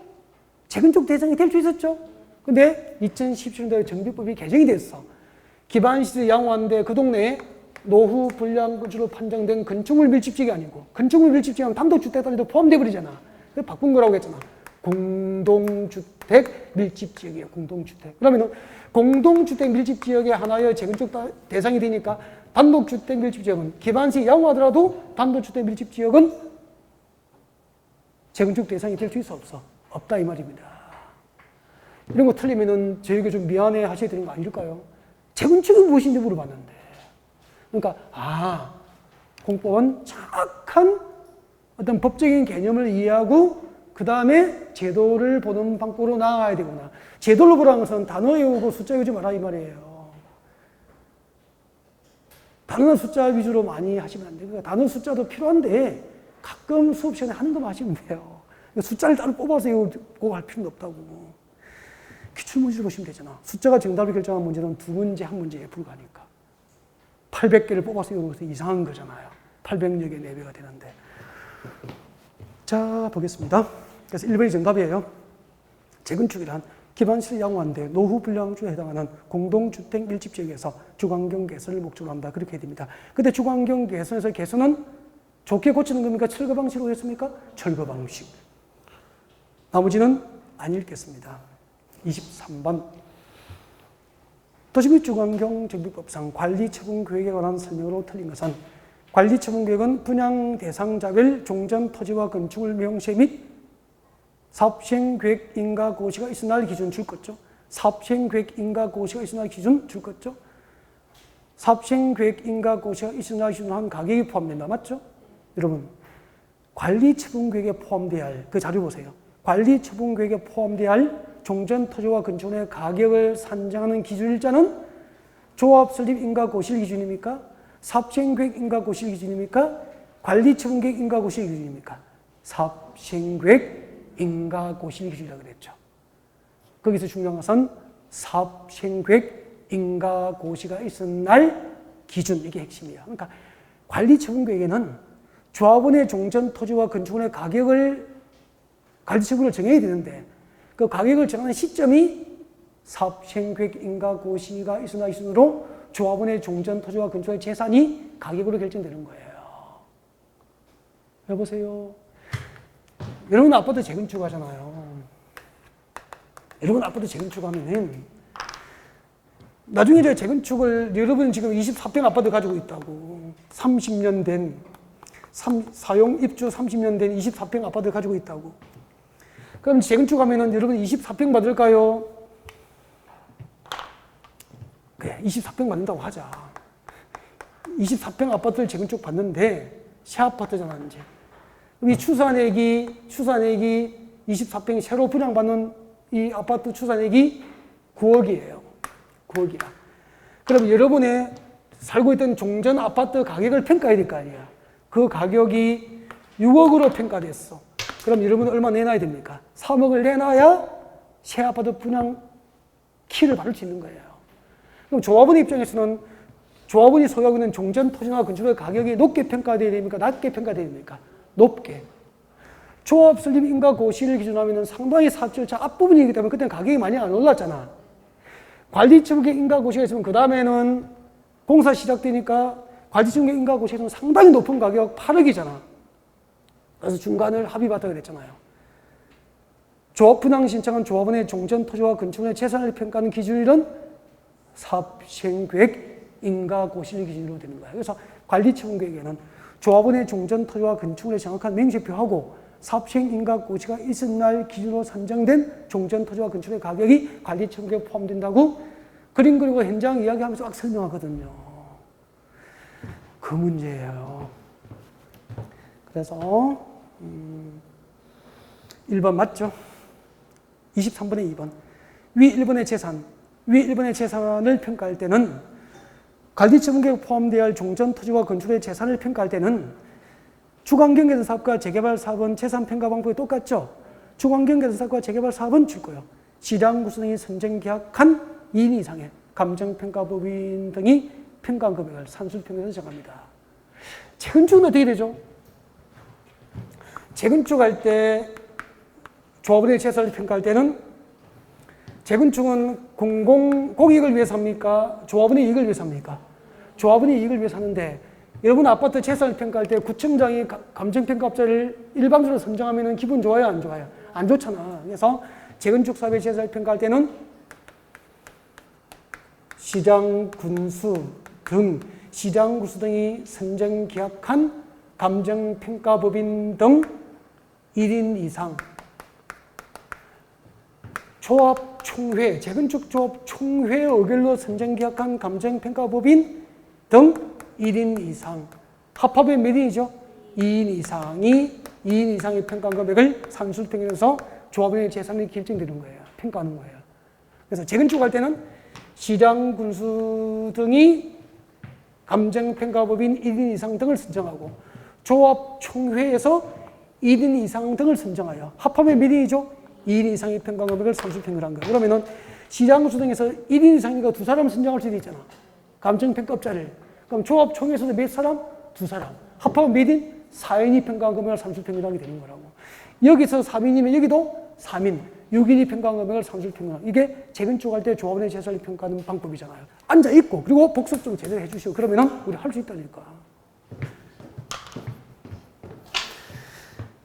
재건축 대상이 될 수 있었죠. 근데 2017년도에 정비법이 개정이 됐어. 기반시설이 양호한데 그 동네에 노후 불량 건축으로 판정된 건축물 밀집 지역이 아니고, 건축물 밀집 지역은 단독주택 단지도 포함돼 버리잖아. 그래서 바꾼 거라고 했잖아. 공동주택 밀집 지역이에요. 공동주택. 그러면은 공동주택 밀집 지역의 하나의 재건축 대상이 되니까 단독주택 밀집 지역은 기반시 양호하더라도 단독주택 밀집 지역은 재건축 대상이 될 수 있어 없어? 없다 이 말입니다. 이런 거 틀리면은 저에게 좀 미안해 하셔야 되는 거 아닐까요? 재건축이 무엇인지 물어봤는데. 그러니까 공법은 정확한 어떤 법적인 개념을 이해하고 그 다음에 제도를 보는 방법으로 나아가야 되구나. 제도를 보라는 것은 단어 외우고 숫자 외우지 마라 이 말이에요. 단어 숫자 위주로 많이 하시면 안 돼요. 그러니까 단어 숫자도 필요한데 가끔 수업 시간에 하는 것만 하시면 돼요. 숫자를 따로 뽑아서 외우고 할 필요는 없다고. 기출문제를 보시면 되잖아. 숫자가 정답을 결정한 문제는 2문제, 1문제에 불과하니까. 800개를 뽑아서 외우는 것은 이상한 거잖아요. 800여 개 4배가 되는데. 자, 보겠습니다. 그래서 1번이 정답이에요. 재건축이란 기반시설 양호한데 노후 불량주에 해당하는 공동주택 밀집지역에서 주거환경 개선을 목적으로 한다. 그렇게 해야 됩니다. 근데 주거환경 개선에서 개선은 좋게 고치는 겁니까? 철거 방식으로 했습니까? 철거 방식. 나머지는 안 읽겠습니다. 23번. 도시 및 주거환경 정비법상 관리처분계획에 관한 설명으로 틀린 것은 관리처분계획은 분양 대상자별 종전 토지와 건축물 명시에 및 사업시행계획 인가 고시가 있은 날 기준 줄 것죠. 사업시행계획 인가 고시가 있은 날 기준 줄 것죠. 사업시행계획 인가 고시가 있은 날 기준으로 한 가격이 포함된다. 맞죠? 여러분, 관리처분계획에 포함돼야 할 그 자료 보세요. 관리처분계획에 포함돼야 할 종전 토지와 건축물의 가격을 산정하는 기준일자는 조합 설립 인가 고실 기준입니까? 사업시행계획 인가 고실 기준입니까? 관리처분계획 인가 고실 기준입니까? 사업시행계획 인가 고실 기준이라고 그랬죠. 거기서 중요한 것은 사업시행계획 인가 고시가 있은 날 기준, 이게 핵심이야. 그러니까 관리처분계획에는 조합원의 종전 토지와 건축물의 가격을 관리처분을 정해야 되는데 그 가격을 정하는 시점이 사업시행계획 인가 고시가 있은 날 기준으로 조합원의 종전 토지와 건축물의 재산이 가격으로 결정되는 거예요. 여보세요? 여러분 아파트 재건축 하잖아요. 여러분 아파트 재건축 하면은 나중에 저 재건축을 여러분 지금 24평 아파트 가지고 있다고 30년 된 사용 입주 30년 된 24평 아파트 가지고 있다고. 그럼 재건축 하면은 여러분 24평 받을까요? 그래, 24평 받는다고 하자. 24평 아파트를 재건축 받는데 새 아파트잖아 이제. 이 추산액이 24평 새로 분양받는 이 아파트 추산액이 9억이에요. 9억이야. 그럼 여러분의 살고 있던 종전 아파트 가격을 평가해야 될 거 아니야. 그 가격이 6억으로 평가됐어. 그럼 여러분은 얼마 내놔야 됩니까? 3억을 내놔야 새 아파트 분양 키를 받을 수 있는 거예요. 그럼 조합원 입장에서는 조합원이 소유하고 있는 종전 토지나 건축의 가격이 높게 평가돼야 됩니까? 낮게 평가돼야 됩니까? 높게. 조합 설립 인가 고시를 기준으로 하면 상당히 사업 절차 앞부분이기 때문에 그때는 가격이 많이 안 올랐잖아. 관리청의 인가 고시가 있으면 그 다음에는 공사 시작되니까 관리청의 인가 고시에서는 상당히 높은 가격 8억이잖아. 그래서 중간을 합의받아 그랬잖아요. 조합 분양 신청한 조합원의 종전 토지와 건축물의 재산을 평가하는 기준일은 사업 시행 계획 인가 고시를 기준으로 되는 거예요. 그래서 관리청 계획에는 조합원의 종전 토지와 건축물의 정확한 명시표하고 사업 시행 인가 고시가 있은 날 기준으로 선정된 종전 토지와 건축물의 가격이 관리청 계획에 포함된다고 그림 그리고 현장 이야기하면서 막 설명하거든요. 그 문제예요. 그래서 1번 맞죠? 23번에 2번. 위 1번의 재산을 평가할 때는 관리청계획에 포함되어야 할 종전 토지와 건축의 재산을 평가할 때는 주관경계선 사업과 재개발 사업은 재산 평가 방법이 똑같죠? 주관경계선 사업과 재개발 사업은 줄 거예요. 시장 구성이 선정 계약한 2인 이상의 감정평가법인 등이 평가한 금액을 산술평가에서 정합니다. 재건축은 어떻게 되죠? 재건축할 때 조합원의 재산을 평가할 때는 재건축은 공익을 위해서 합니까? 조합원의 이익을 위해서 합니까? 조합원의 이익을 위해서 하는데 여러분 아파트 재산을 평가할 때 구청장이 감정평가업자를 일방적으로 선정하면 기분 좋아요? 안 좋아요? 안 좋잖아. 그래서 재건축 사업의 재산을 평가할 때는 시장 군수 등이 선정 계약한 감정평가법인 등 1인 이상 조합 총회, 재건축 조합 총회 의결로 선정 계약한 감정평가법인 등 1인 이상 합합의 몇 인이죠? 2인 이상의 평가 금액을 산술평가에서 조합원의 재산이 결정되는 거예요. 평가하는 거예요. 그래서 재건축할 때는 시장 군수 등이 감정평가법인 1인 이상 등을 선정하고 조합 총회에서 1인 이상 등을 선정하여 합하면 몇 인이죠? 2인 이상의 평가 금액을 산술평가를 한 거예요. 그러면은 시장 군수 등에서 1인 이상이니까 2사람 선정할 수도 있잖아. 감정평가업자를. 그럼 조합 총회에서도 몇 사람? 2사람. 합하면 몇 인? 4인이 평가한 금액을 산술평가를 하게 되는 거라고. 여기서 3인이면 여기도 3인. 6인이 평가한 금액을 산술평가. 이게 재건축할 때 조합원의 재산을 평가하는 방법이잖아요. 앉아있고, 그리고 복습 좀 제대로 해주시고, 그러면은 우리 할 수 있다니까.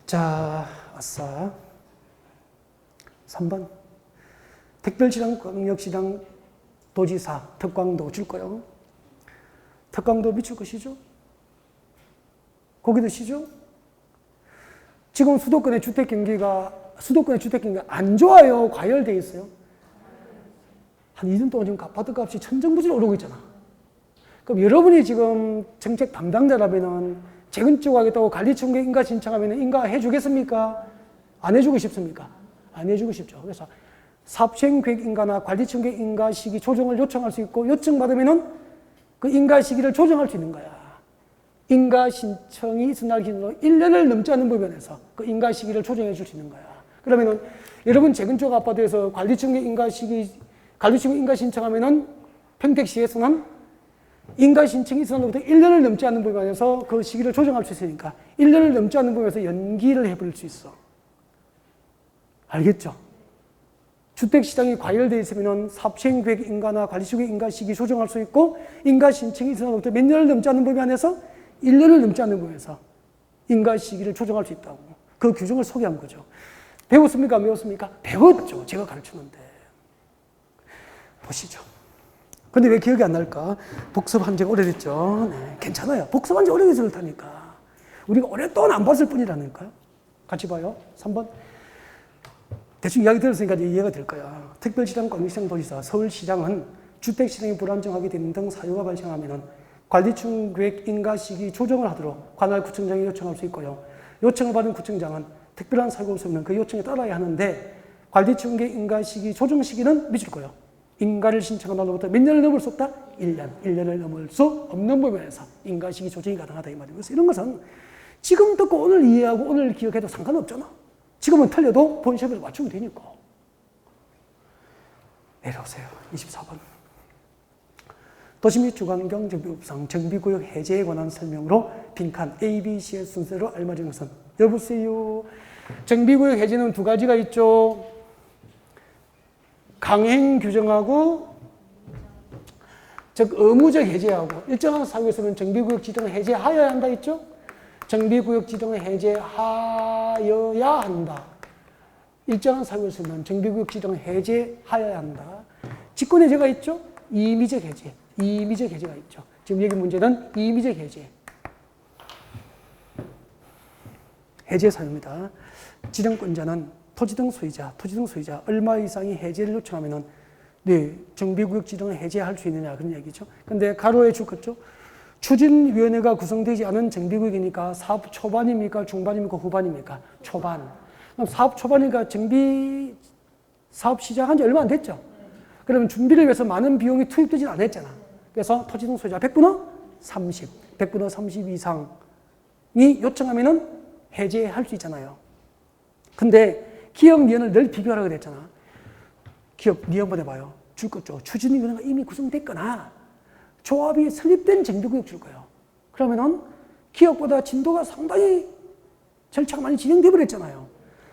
자, 아싸. 3번. 특별시장, 광역시장, 도지사, 특광도 줄 거요. 특광도 미칠 것이죠? 거기도 시죠? 지금 수도권의 주택 경기가 안 좋아요? 과열돼 있어요? 한 2년 동안 지금 아파트 값이 천정부지로 오르고 있잖아. 그럼 여러분이 지금 정책 담당자라면은 재건축하겠다고 관리청계 인가 신청하면 인가 해주겠습니까? 안 해주고 싶습니까? 안 해주고 싶죠. 그래서 사업시행계획 인가나 관리청계 인가 시기 조정을 요청할 수 있고 요청받으면은 그 인가 시기를 조정할 수 있는 거야. 인가 신청이 있은 날 기준으로 1년을 넘지 않는 법원에서 그 인가 시기를 조정해 줄 수 있는 거야. 그러면은 여러분 재건축 아파트에서 관리청계 인가 신청하면은 평택시에서는 인가 신청이 있은 날부터 1년을 넘지 않는 법원에서 그 시기를 조정할 수 있으니까 1년을 넘지 않는 법원에서 연기를 해버릴 수 있어. 알겠죠? 주택시장이 과열되어 있으면 사업시행계획 인가나 관리시행 인가 시기 조정할 수 있고 인가 신청이 있은 날부터 몇 년을 넘지 않는 법원 안에서 1년을 넘지 않는 법원에서 인가 시기를 조정할 수 있다고. 그 규정을 소개한 거죠. 배웠습니까? 안 배웠습니까? 배웠죠. 제가 가르치는데. 보시죠. 근데 왜 기억이 안 날까? 복습한 지가 오래됐죠. 네, 괜찮아요. 복습한 지 오래돼서 그렇다니까. 우리가 오랫동안 안 봤을 뿐이라니까요. 같이 봐요. 3번. 대충 이야기 들었으니까 이제 이해가 될 거야. 특별시장, 광역시장, 도지사, 서울시장은 주택시장이 불안정하게 되는 등 사유가 발생하면 관리층 계획 인가 시기 조정을 하도록 관할 구청장이 요청할 수 있고요. 요청을 받은 구청장은 특별한 사유가 없으면 그 요청에 따라야 하는데 관리층 계획 인가 시기 조정 시기는 미칠 거예요. 인가를 신청한 날로부터 몇 년을 넘을 수 없다? 1년. 1년을 넘을 수 없는 부분에서 인가 시기 조정이 가능하다 이 말이에요. 그래서 이런 것은 지금 듣고 오늘 이해하고 오늘 기억해도 상관없잖아. 지금은 틀려도 본 시험에서 맞추면 되니까. 내려오세요. 24번. 도시 및 주관경 정비법상 정비구역 해제에 관한 설명으로 빈칸 A, B, C의 순서로 알맞은 것은 여보세요. 정비구역 해제는 두 가지가 있죠. 강행 규정하고 즉 의무적 해제하고 일정한 사유에서는 정비구역 지정을 해제하여야 한다 했죠. 정비구역 지정을 해제하여야 한다. 일정한 사유에서는 정비구역 지정을 해제하여야 한다. 직권해제가 있죠. 임의적 해제. 임의적 해제가 있죠. 지금 여기 문제는 임의적 해제. 해제 사유입니다. 지정권자는 토지 등 소유자 얼마 이상의 해제를 요청하면은 네, 정비구역 지정을 해제할 수 있느냐 그런 얘기죠. 근데 가로에 죽었죠. 추진위원회가 구성되지 않은 정비구역이니까 사업 초반입니까? 중반입니까? 후반입니까? 초반. 그럼 사업 초반이니까 정비 사업 시작한 지 얼마 안 됐죠. 그러면 준비를 위해서 많은 비용이 투입되진 않았잖아. 그래서 토지 등 소유자 100분의 30, 100분의 30 이상이 요청하면은 해제할 수 있잖아요. 근데 기업 니언을 늘 비교하라고 그랬잖아. 기업 니언 해봐요. 줄 거죠. 추진위원회가 이미 구성됐거나 조합이 설립된 정비구역 줄 거예요. 그러면은 기업보다 진도가 상당히 절차가 많이 진행돼 버렸잖아요.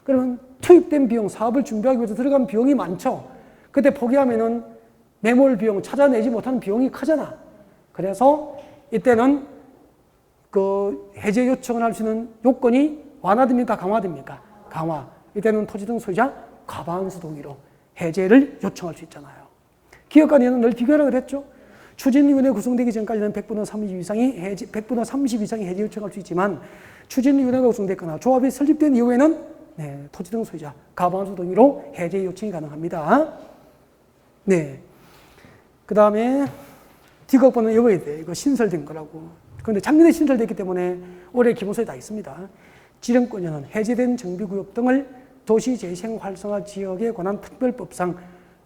그러면 투입된 비용, 사업을 준비하기 위해서 들어간 비용이 많죠. 그때 포기하면은 매몰 비용, 찾아내지 못하는 비용이 크잖아. 그래서 이때는 그 해제 요청을 할 수 있는 요건이 완화됩니까? 강화됩니까? 강화. 이때는 토지 등 소유자 과반수 동의로 해제를 요청할 수 있잖아요. 기업과 니언은 늘 비교하라고 그랬죠. 추진위원회 구성되기 전까지는 100분의 30 이상이 해제, 100분의 30 이상이 해제 요청할 수 있지만 추진위원회가 구성됐거나 조합이 설립된 이후에는 네, 토지 등 소유자 과반수 동의로 해제 요청이 가능합니다. 네. 그 다음에 뒷각본은 이거에 대해 이거 신설된 거라고. 그런데 작년에 신설됐기 때문에 올해 기본서에 다 있습니다. 지정권자는 해제된 정비구역 등을 도시재생 활성화 지역에 관한 특별법상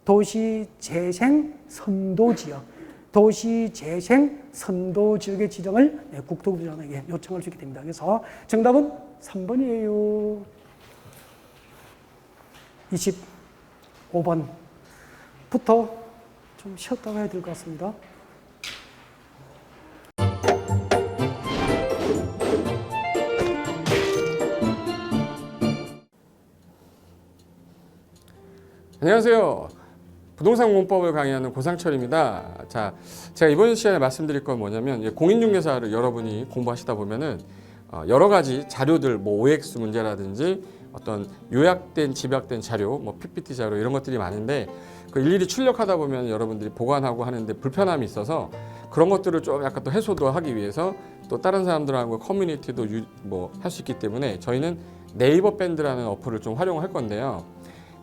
도시재생 선도지역, 도시재생 선도지역의 지정을 국토부장에게 요청할 수 있게 됩니다. 그래서 정답은 3번이에요. 25번부터 좀 쉬었다가 해야 될 것 같습니다. 안녕하세요. 부동산 공법을 강의하는 고상철입니다. 자, 제가 이번 시간에 말씀드릴 건 뭐냐면 공인중개사를 여러분이 공부하시다 보면은 여러 가지 자료들, 뭐 OX 문제라든지 어떤 요약된, 집약된 자료, 뭐 PPT 자료 이런 것들이 많은데 그 일일이 출력하다 보면 여러분들이 보관하고 하는데 불편함이 있어서 그런 것들을 좀 약간 또 해소도 하기 위해서 또 다른 사람들하고 커뮤니티도 뭐 할 수 있기 때문에 저희는 네이버 밴드라는 어플을 좀 활용할 건데요.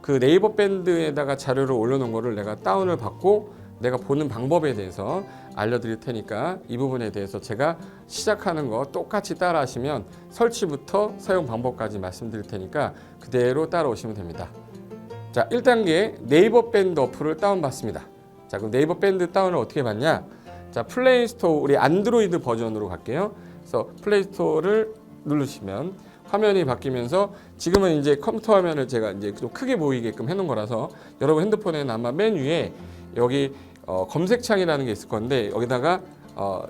그 네이버 밴드에다가 자료를 올려놓은 거를 내가 다운을 받고 내가 보는 방법에 대해서 알려드릴 테니까 이 부분에 대해서 제가 시작하는 거 똑같이 따라 하시면 설치부터 사용 방법까지 말씀드릴 테니까 그대로 따라오시면 됩니다. 자, 1단계 네이버 밴드 어플을 다운받습니다. 자, 그럼 네이버 밴드 다운을 어떻게 받냐? 자, 플레이스토어 우리 안드로이드 버전으로 갈게요. 그래서 플레이스토어를 누르시면 화면이 바뀌면서 지금은 이제 컴퓨터 화면을 제가 이제 좀 크게 보이게끔 해놓은 거라서 여러분 핸드폰에는 아마 맨 위에 여기 검색창이라는 게 있을 건데 여기다가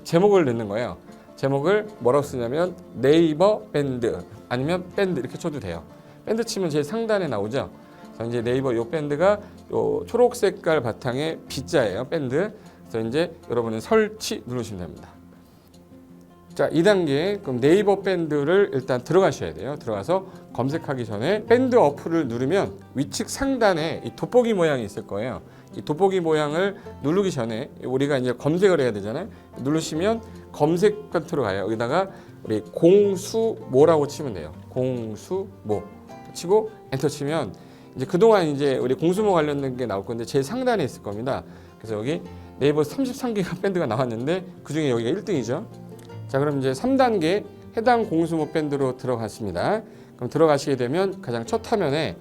제목을 넣는 거예요. 제목을 뭐라고 쓰냐면 네이버 밴드 아니면 밴드 이렇게 쳐도 돼요. 밴드 치면 제일 상단에 나오죠. 그래서 이제 네이버 요 밴드가 요 초록 색깔 바탕에 B자예요. 밴드. 그래서 이제 여러분은 설치 누르시면 됩니다. 자, 2단계 그럼 네이버 밴드를 일단 들어가셔야 돼요. 들어가서 검색하기 전에 밴드 어플을 누르면 위측 상단에 이 돋보기 모양이 있을 거예요. 이 돋보기 모양을 누르기 전에 우리가 이제 검색을 해야 되잖아요. 누르시면 검색 컨트롤 가요. 여기다가 우리 공수모라고 치면 돼요. 공수모 치고 엔터 치면 이제 그동안 이제 우리 공수모 관련된 게 나올 건데 제일 상단에 있을 겁니다. 그래서 여기 네이버 33개가 밴드가 나왔는데 그중에 여기가 1등이죠. 자, 그럼 이제 3단계 해당 공수모 밴드로 들어갔습니다. 그럼 들어가시게 되면 가장 첫 화면에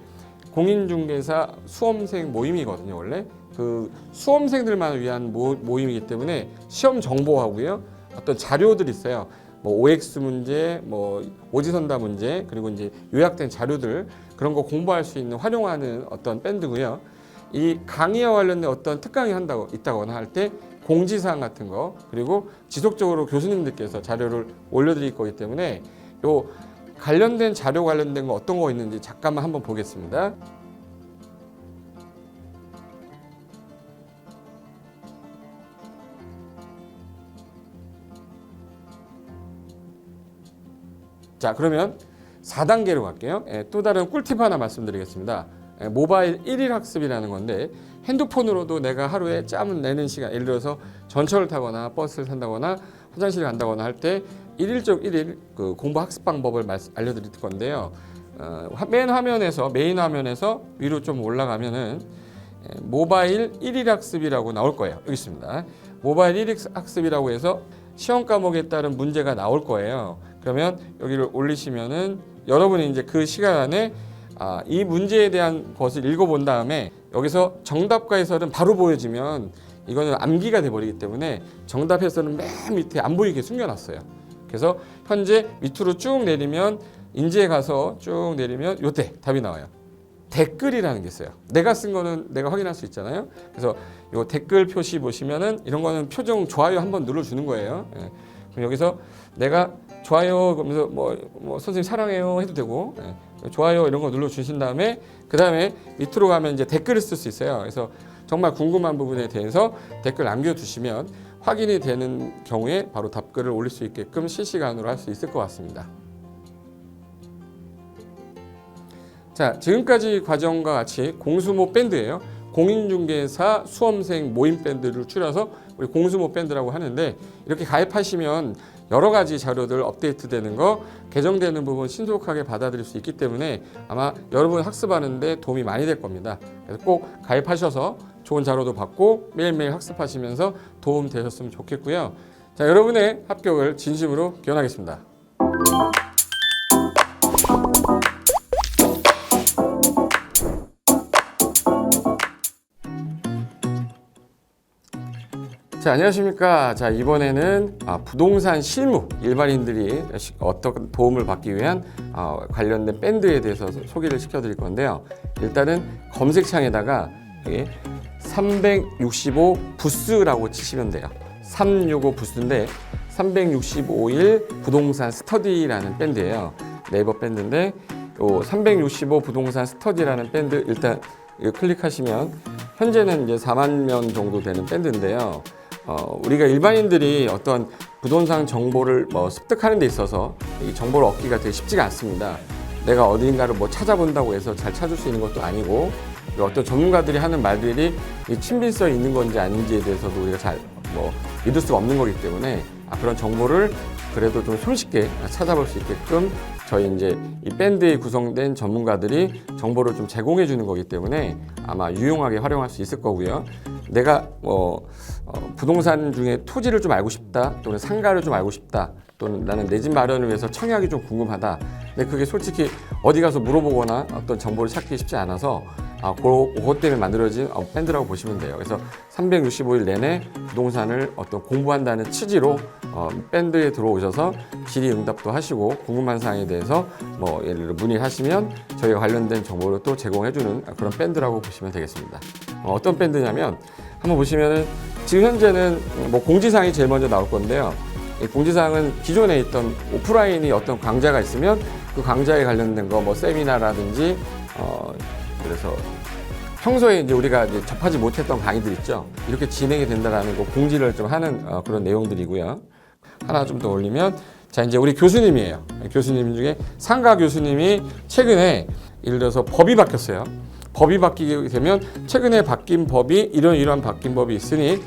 공인중개사 수험생 모임이거든요. 원래 그 수험생들만 위한 모임이기 때문에 시험 정보하고요, 어떤 자료들이 있어요. 뭐 OX 문제, 뭐 오지선다 문제, 그리고 이제 요약된 자료들, 그런 거 공부할 수 있는 활용하는 어떤 밴드고요. 이 강의와 관련된 어떤 특강이 있다거나 할 때 공지사항 같은 거, 그리고 지속적으로 교수님들께서 자료를 올려드릴 거기 때문에 요 관련된 자료 관련된 거 어떤 거 있는지 잠깐만 한번 보겠습니다. 자, 그러면 4단계로 갈게요. 또 다른 꿀팁 하나 말씀드리겠습니다. 모바일 1일 학습이라는 건데, 핸드폰으로도 내가 하루에 짬을 내는 시간, 예를 들어서 전철을 타거나 버스를 탄다거나 화장실을 간다거나 할 때 1일 그 공부 학습 방법을 알려드릴 건데요. 메인 화면에서 위로 좀 올라가면은 모바일 1일 학습이라고 나올 거예요. 여기 있습니다. 모바일 1일 학습이라고 해서 시험 과목에 따른 문제가 나올 거예요. 그러면 여기를 올리시면은 여러분이 이제 그 시간 안에 이 문제에 대한 것을 읽어본 다음에 여기서 정답과 해설은 바로 보여지면 이거는 암기가 돼버리기 때문에 정답 해설은 맨 밑에 안 보이게 숨겨놨어요. 그래서 현재 밑으로 쭉 내리면 인지에 가서 쭉 내리면 요때 답이 나와요. 댓글이라는 게 있어요. 내가 쓴 거는 내가 확인할 수 있잖아요. 그래서 요 댓글 표시 보시면은 이런 거는 표정 좋아요 한번 눌러주는 거예요. 그럼 여기서 내가 좋아요 그러면서 뭐 선생님 사랑해요 해도 되고, 좋아요 이런 거 눌러주신 다음에 그 다음에 밑으로 가면 이제 댓글을 쓸 수 있어요. 그래서 정말 궁금한 부분에 대해서 댓글 남겨주시면 확인이 되는 경우에 바로 답글을 올릴 수 있게끔 실시간으로 할 수 있을 것 같습니다. 자, 지금까지 과정과 같이 공수모 밴드예요. 공인중개사 수험생 모임 밴드를 줄여서 우리 공수모 밴드라고 하는데, 이렇게 가입하시면 여러 가지 자료들 업데이트되는 거, 개정되는 부분 신속하게 받아들일 수 있기 때문에 아마 여러분 학습하는데 도움이 많이 될 겁니다. 그래서 꼭 가입하셔서 좋은 자료도 받고 매일매일 학습하시면서 도움 되셨으면 좋겠고요. 자, 여러분의 합격을 진심으로 기원하겠습니다. 자, 안녕하십니까. 자, 이번에는 부동산 실무, 일반인들이 어떤 도움을 받기 위한 관련된 밴드에 대해서 소개를 시켜드릴 건데요. 일단은 검색창에다가 여기 365 부스라고 치시면 돼요. 365 부스인데 365일 부동산 스터디라는 밴드예요. 네이버 밴드인데 요 365 부동산 스터디라는 밴드 일단 이거 클릭하시면 현재는 이제 4만 명 정도 되는 밴드인데요. 우리가 일반인들이 어떤 부동산 정보를 습득하는 데 있어서 이 정보를 얻기가 되게 쉽지가 않습니다. 내가 어딘가를 찾아본다고 해서 잘 찾을 수 있는 것도 아니고, 어떤 전문가들이 하는 말들이 친밀성이 있는 건지 아닌지에 대해서도 우리가 잘 믿을 수가 없는 거기 때문에 그런 정보를 그래도 좀 손쉽게 찾아볼 수 있게끔 저희 이제 이 밴드에 구성된 전문가들이 정보를 좀 제공해 주는 거기 때문에 아마 유용하게 활용할 수 있을 거고요. 내가 부동산 중에 토지를 좀 알고 싶다, 또는 상가를 좀 알고 싶다, 또는 나는 내 집 마련을 위해서 청약이 좀 궁금하다. 근데 그게 솔직히 어디 가서 물어보거나 어떤 정보를 찾기 쉽지 않아서 그것 때문에 만들어진 밴드라고 보시면 돼요. 그래서 365일 내내 부동산을 어떤 공부한다는 취지로 밴드에 들어오셔서 질의응답도 하시고 궁금한 사항에 대해서 예를 들어 문의를 하시면 저희가 관련된 정보를 또 제공해주는 그런 밴드라고 보시면 되겠습니다. 어떤 밴드냐면 한번 보시면은 지금 현재는 공지사항이 제일 먼저 나올 건데요. 이 공지사항은 기존에 있던 오프라인이 어떤 강좌가 있으면 그 강좌에 관련된 거 세미나라든지 그래서 평소에 이제 우리가 이제 접하지 못했던 강의들 있죠. 이렇게 진행이 된다라는 거 공지를 좀 하는 그런 내용들이고요. 하나 좀 더 올리면 자, 이제 우리 교수님이에요. 교수님 중에 상가 교수님이 최근에 예를 들어서 법이 바뀌었어요. 법이 바뀌게 되면 최근에 바뀐 법이 이러한 바뀐 법이 있으니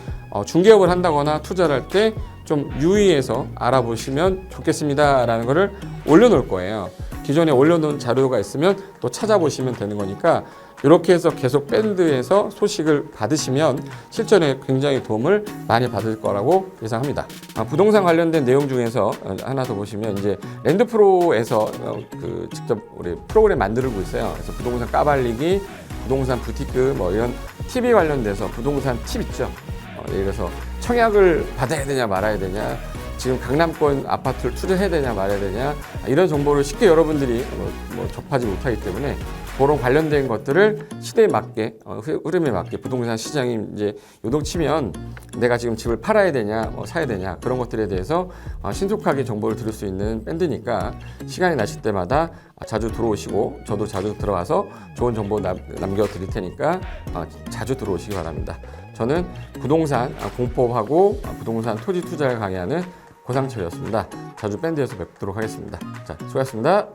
중개업을 한다거나 투자를 할 때 좀 유의해서 알아보시면 좋겠습니다라는 거를 올려놓을 거예요. 기존에 올려놓은 자료가 있으면 또 찾아보시면 되는 거니까 이렇게 해서 계속 밴드에서 소식을 받으시면 실전에 굉장히 도움을 많이 받을 거라고 예상합니다. 부동산 관련된 내용 중에서 하나 더 보시면 이제 랜드프로에서 직접 우리 프로그램 만들고 있어요. 그래서 부동산 까발리기, 부동산 부티크 뭐 이런 TV 관련돼서 부동산 팁 있죠. 예를 들어서 청약을 받아야 되냐 말아야 되냐, 지금 강남권 아파트를 투자해야 되냐 말아야 되냐, 이런 정보를 쉽게 여러분들이 접하지 못하기 때문에 그런 관련된 것들을 시대에 맞게 흐름에 맞게 부동산 시장이 이제 요동치면 내가 지금 집을 팔아야 되냐 사야 되냐 그런 것들에 대해서 신속하게 정보를 들을 수 있는 밴드니까 시간이 나실 때마다 자주 들어오시고 저도 자주 들어가서 좋은 정보 남겨드릴 테니까 자주 들어오시기 바랍니다. 저는 부동산 공법하고 부동산 토지 투자를 강의하는 고상철이었습니다. 자주 밴드에서 뵙도록 하겠습니다. 자, 수고하셨습니다.